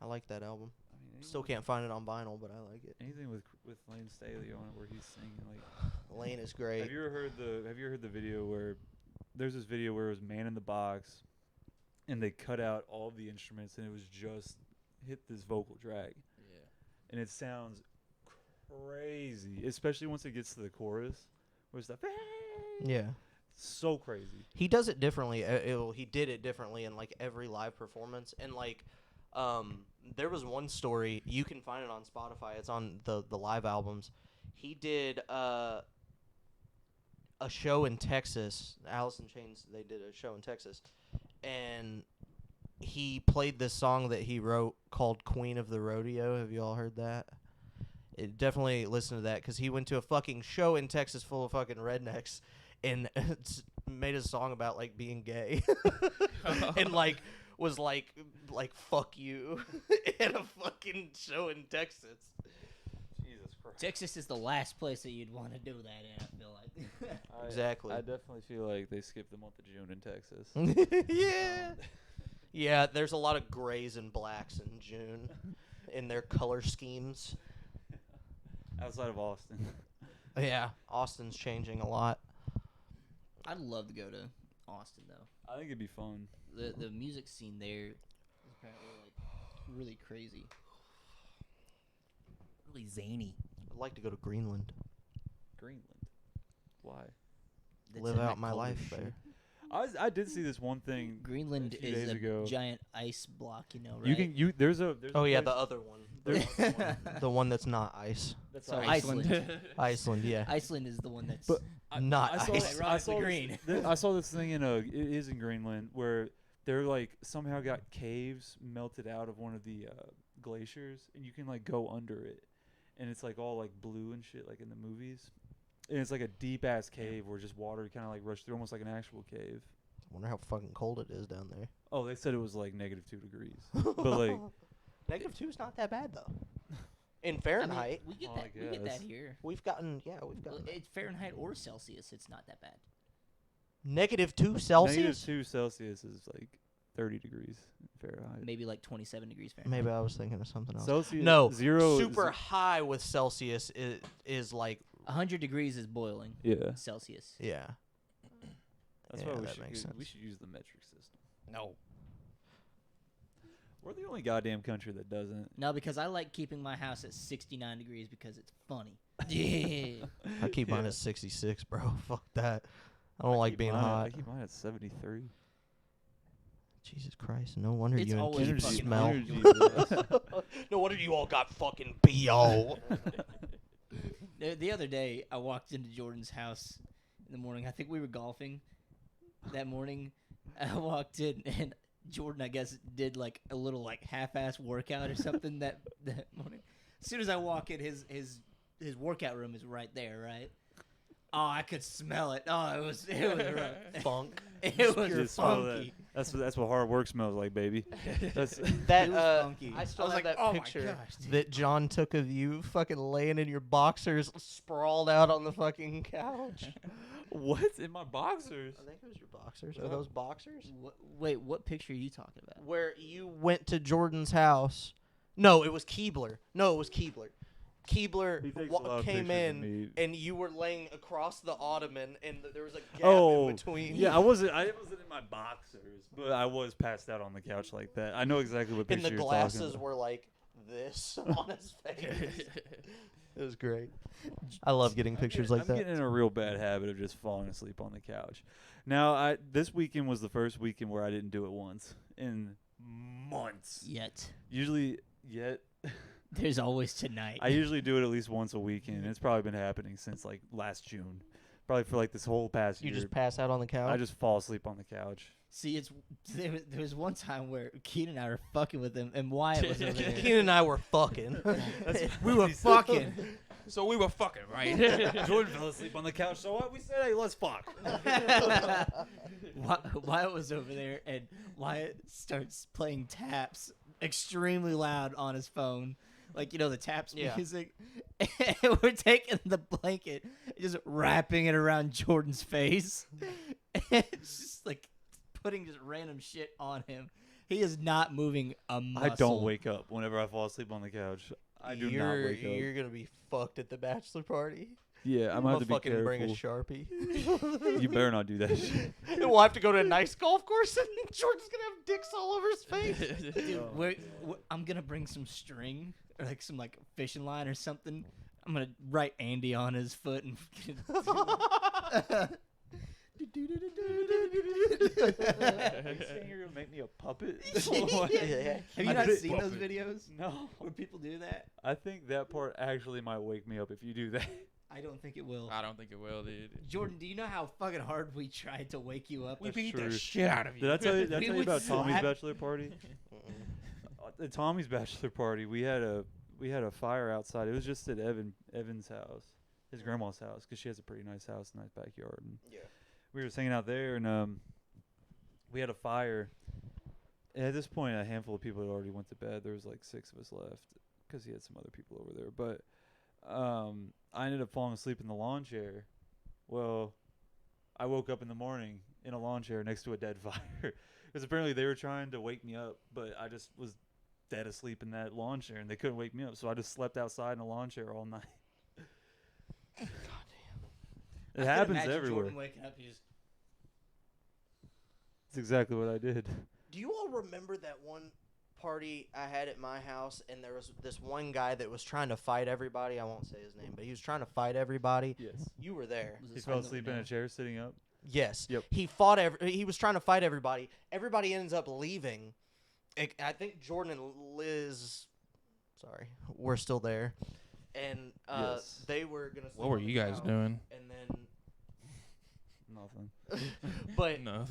I like that album. I mean, Still can't find it on vinyl, but I like it. anything with Lane Staley on it where he's singing like. Lane is great. Have you ever heard the video where there's this video where it was Man in the Box, and they cut out all the instruments and it was just hit this vocal drag, and it sounds crazy, especially once it gets to the chorus, where it's like, Yeah. so crazy. He does it differently. He did it differently in like every live performance, and like, there was one story, you can find it on Spotify. It's on the live albums. He did a show in Texas. Alice in Chains. They did a show in Texas, and he played this song that he wrote called "Queen of the Rodeo." Have you all heard that? Definitely listen to that, because he went to a fucking show in Texas full of fucking rednecks and made a song about like being gay and like was like fuck you at a fucking show in Texas. Jesus Christ. Texas is the last place that you'd want to do that in, I feel like. Exactly. I definitely feel like they skipped the month of June in Texas. Yeah. Yeah, there's a lot of grays and blacks in June in their color schemes. Outside of Austin. Yeah, Austin's changing a lot. I'd love to go to Austin though. I think it'd be fun. The music scene there is apparently like really crazy. Really zany. I'd like to go to Greenland. Greenland. Why? That's Live in out that my colder life shit. there. I did see this one thing. Greenland a few is days a ago. giant ice block, you know, right? You can there's a Oh yeah, place- the other one. there's The one that's not ice. that's So Iceland. Iceland, yeah. Iceland is the one that's But Not I saw, ice. I saw green. I saw this thing it is in Greenland where they're like somehow got caves melted out of one of the glaciers, and you can like go under it, and it's like all like blue and shit like in the movies, and it's like a deep ass cave where just water kind of like rushed through, almost like an actual cave. Wonder how fucking cold it is down there. Oh, they said it was like -2 degrees, but like -2 is not that bad though. In I mean, Fahrenheit, we get Oh, that. I We get guess. that here. we've gotten Well, that. it's Fahrenheit or Celsius. It's not that bad. -2 Celsius. -2 Celsius is like 30 degrees Fahrenheit. Maybe like 27 degrees Fahrenheit. Maybe I was thinking of something else. Celsius. No, zero. super high with Celsius is like 100 degrees is boiling. Yeah. Celsius. yeah. That's Yeah, why we that should makes we sense. should use the metric system. No. We're the only goddamn country that doesn't. No, because I like keeping my house at 69 degrees because it's funny. Yeah. I keep mine Yeah. at 66, bro. Fuck that. I don't like keep being mine hot. I keep mine at 73. Jesus Christ! No wonder It's you and always Keith fucking smell. energy, No wonder you all got fucking BO. The other day, I walked into Jordan's house in the morning. I think we were golfing that morning. I walked in, and Jordan, I guess, did like a little like half-ass workout or something that morning. As soon as I walk in, his workout room is right there, right? Oh, I could smell it. Oh, it was rough. Funk. It was Just smell that. funky. That's what hard work smells like, baby. That's That It was funky. I still I was have like, that "Oh my picture gosh, dude." that John took of you fucking laying in your boxers, sprawled out on the fucking couch. what in my boxers? I think it was your boxers. Are those boxers? Wait, what picture are you talking about? Where you went to Jordan's house. No, it was Keibler. Keibler He takes a lot of came pictures of in, me. and you were laying across the ottoman, and there was a gap Oh, in between. yeah. I wasn't in my boxers, but I was passed out on the couch like that. I know exactly what And picture the you're glasses talking about. were like this on his face. It was great. I love getting pictures like I'm that. getting in a real bad habit of just falling asleep on the couch. Now, this weekend was the first weekend where I didn't do it once in months. Yet. Usually, There's always tonight. I usually do it at least once a weekend. And it's probably been happening since like last June, probably for like this whole past You year. just pass out on the couch. I just fall asleep on the couch. See, there was one time where Keenan and I were fucking with him, and Wyatt was over there. Keenan and I were fucking. We were fucking. So we were fucking, right? Jordan fell asleep on the couch, so what? We said, hey, let's fuck. Wyatt was over there, and Wyatt starts playing taps extremely loud on his phone. Like, you know, the taps Yeah. music. And we're taking the blanket and just wrapping it around Jordan's face. And it's just like putting just random shit on him. He is not moving a muscle. I don't wake up whenever I fall asleep on the couch. I do not wake up. You're gonna be fucked at the bachelor party. Yeah, I'm I'm gonna have gonna to be fucking careful. bring a Sharpie. You better not do that shit. And we'll have to go to a nice golf course, and Jordan's gonna have dicks all over his face. Dude, Oh. I'm gonna bring some string or like some like fishing line or something. I'm gonna write Andy on his foot and. Are you saying you're gonna make me a puppet? Yeah. Have you I not did- seen those videos No. where people do that? I think that part actually might wake me up if you do that. I don't think it will. I don't think it will, dude. Jordan, do you know how fucking hard we tried to wake you up? We That's beat true. the shit out of you. Did I tell you, We tell you would about Tommy's slap- bachelor party? At Tommy's bachelor party, we had a fire outside. It was just at Evan's house, his grandma's house, because she has a pretty nice house, nice backyard. And Yeah. we were just hanging out there, and we had a fire. And at this point, a handful of people had already went to bed. There was like 6 of us left because he had some other people over there. But I ended up falling asleep in the lawn chair. Well, I woke up in the morning in a lawn chair next to a dead fire. Because apparently they were trying to wake me up, but I just was dead asleep in that lawn chair, and they couldn't wake me up. So I just slept outside in a lawn chair all night. God It I could happens imagine everywhere. Jordan waking up, he just That's exactly what I did. Do you all remember that one party I had at my house, and there was this one guy that was trying to fight everybody? I won't say his name, but he was trying to fight everybody. Yes. You were there. was He it fell someone that we asleep in know? a chair sitting up. Yes. Yep. He fought. He was trying to fight everybody. Everybody ends up leaving. I think Jordan and Liz, sorry, were still there, and Yes. they were gonna. sleep What were on the you guys couch, doing? And then, Nothing. but No.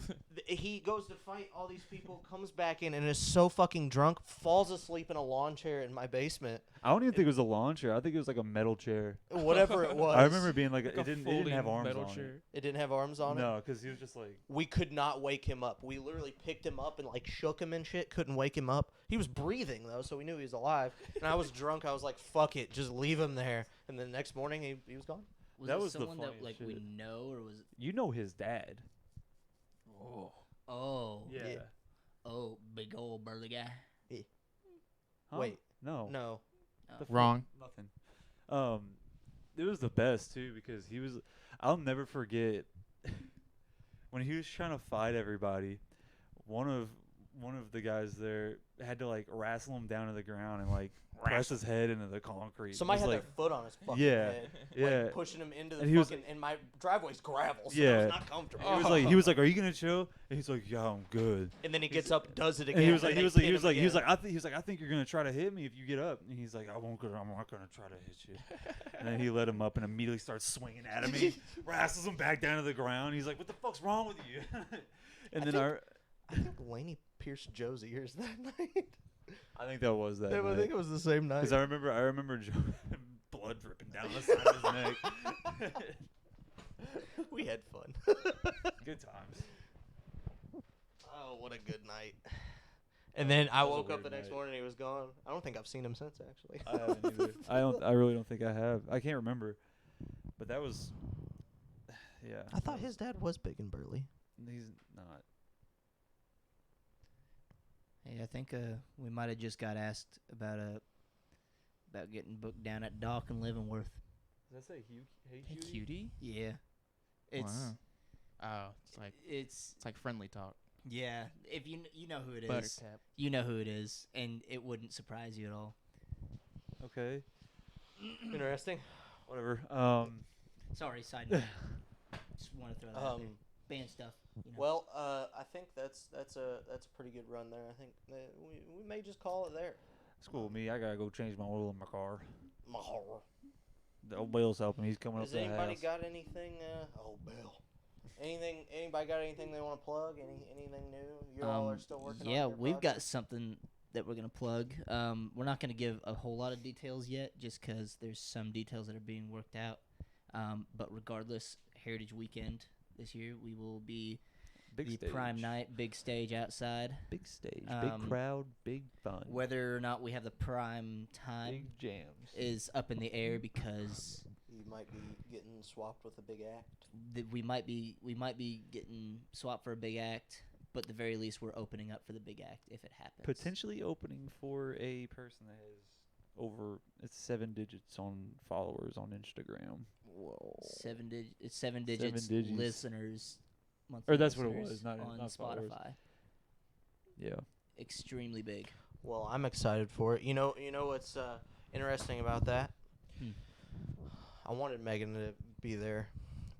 he goes to fight all these people, comes back in, and is so fucking drunk, falls asleep in a lawn chair in my basement. I don't even think it was a lawn chair. I think it was like a metal chair. Whatever it was. I remember it being like, Like it didn't have folding arms metal on chair. It didn't have arms it. on it. No, because he was just like, We could not wake him up. We literally picked him up and like shook him and shit. Couldn't wake him up. He was breathing though, so we knew he was alive. And I was drunk. I was like, "Fuck it, just leave him there." And then the next morning, he was gone. Was That it was the someone that funniest like we shit. know, or was it? you know his dad. Oh. Oh, Yeah. oh, big old burly guy. Huh? Wait, No. no. The Wrong. Nothing. It was the best too because he was. I'll never forget when he was trying to fight everybody. One of the guys there had to like wrestle him down to the ground and like press his head into the concrete. Somebody It had was their foot on his fucking Yeah, head, yeah. like pushing him into the And he was- fucking. And my driveway's gravel, so it Yeah. was not comfortable. He was like, "Are you gonna chill?" And he's like, "Yeah, I'm good." And then he gets up, does it again. And he was like, and he they was like, pin he was him like, he was again. like, I think you're gonna try to hit me if you get up. And he's like, I'm not gonna try to hit you. And then he let him up and immediately starts swinging at him. He wrestles him back down to the ground. He's like, what the fuck's wrong with you? And then I think Laney pierced Joe's ears that night. I think that was that. I think it was the same night. Because I remember Joe, blood dripping down the side of his neck. We had fun. Good times. Oh, what a good night. And then I That was a woke up the weird next night. morning and he was gone. I don't think I've seen him since, actually. I haven't either. I really don't think I have. I can't remember. But that was, yeah. I thought his dad was big and burly. He's not. Hey, I think we might have just got asked about getting booked down at Dock and Leavenworth. Does that say Hey, cutie. Yeah, it's Wow. Oh, it's it's like friendly talk. yeah. If you know who it is, Buttercup. you know who it is, and it wouldn't surprise you at all. Okay. Interesting. Whatever. Sorry, side note. Just want to throw that out there. Band stuff. You know. Well, I think that's a pretty good run there. I think that we may just call it there. It's cool with me. I gotta go change my oil in my car. My horror. The old Bill's helping. He's coming up Has to the anybody house. got anything? Oh, Bill. Anything? Anybody got anything they want to plug? Anything new? You all are still working. Yeah, on your we've got project? something that we're gonna plug. We're not gonna give a whole lot of details yet, just because there's some details that are being worked out. But regardless, Heritage Weekend this year, we will be Big the stage. prime night, big stage outside. Big stage. Um, big crowd. Big fun. Whether or not we have the prime time Big jams. is up in the air because You might be getting swapped with a big act. we might be getting swapped for a big act. But at the very least, we're opening up for the big act if it happens. Potentially opening for a person that has it's 7 digits on followers on Instagram. Whoa. It's 7 digits. Listeners. Or that's what it listeners was, not on followers. Spotify. Yeah. Extremely big. Well, I'm excited for it. You know what's interesting about that? I wanted Megan to be there,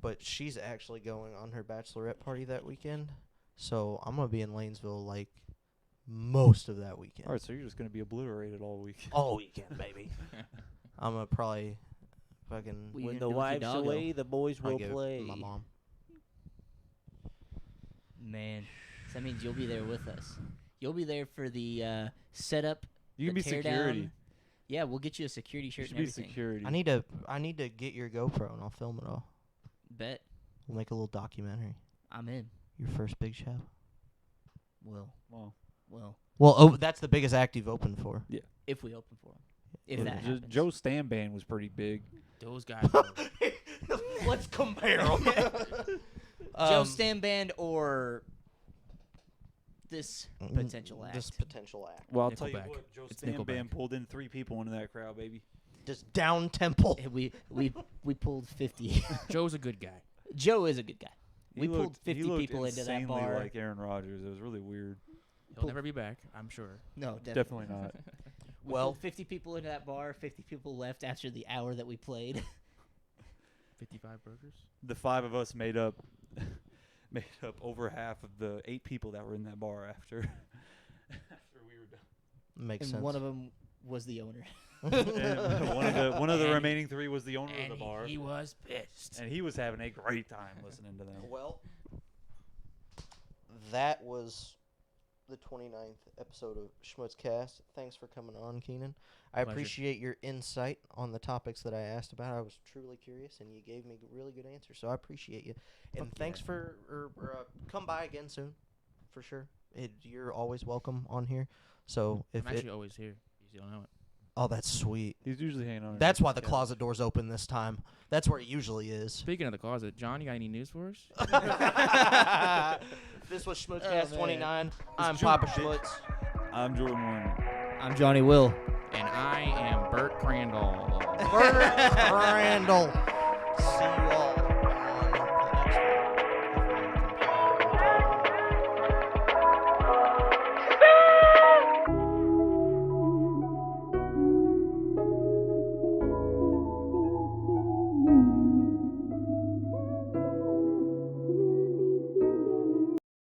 but she's actually going on her bachelorette party that weekend. So I'm gonna be in Lanesville like most of that weekend. All right, so you're just gonna be obliterated all week. All weekend, baby. I'm gonna probably fucking What you When gonna the do with your wife's doggo? away, the boys probably will give play. my mom. Man, so that means you'll be there with us. You'll be there for the setup. You can the be teardown. security. Yeah, we'll get you a security You shirt should and be everything. security. I need to get your GoPro and I'll film it all. Bet. We'll make a little documentary. I'm in. Your first big show. Well, Well, Well, that's the biggest act you've opened for. if we open for him. If Yeah, that Joe happens. Joe's stand band was pretty big. Those guys. Were, Let's compare them. Joe Stan Band or this potential act. This potential act. Well, I'll tell you Nickelback. what, Joe It's stand Nickelback. band pulled in 3 people into that crowd, baby. Just down temple. And we pulled 50. Joe's a good guy. Joe is a good guy. We He pulled looked- 50 he looked people into that insanely bar. like Aaron Rodgers. It was really weird. He'll never be back, I'm sure. No, Definitely not. We Well- pulled 50 people into that bar. 50 people left after the hour that we played. 55 burgers. The 5 of us made up over half of the 8 people that were in that bar after we were done. Makes And sense. one of them was the owner. And one of the And- remaining 3 was the owner of And the bar, he was pissed. and he was having a great time listening to them. Well, that was the 29th episode of SchmutzCast. Thanks for coming on, Keenan. I Pleasure. appreciate your insight on the topics that I asked about. I was truly curious, and you gave me really good answers, so I appreciate you. And Fuck thanks yeah. for come by again soon, for sure. You're always welcome on here. So if I'm it, actually always here. You still don't know it. oh, that's sweet. He's usually hanging on. That's why the Yeah. closet door's open this time. That's where it usually is. Speaking of the closet, John, you got any news for us? This was SchmutzCast man. 29. I'm Papa Schmutz. I'm Jordan Warner. I'm Johnny Will. And I am Bert Crandall. Bert Crandall.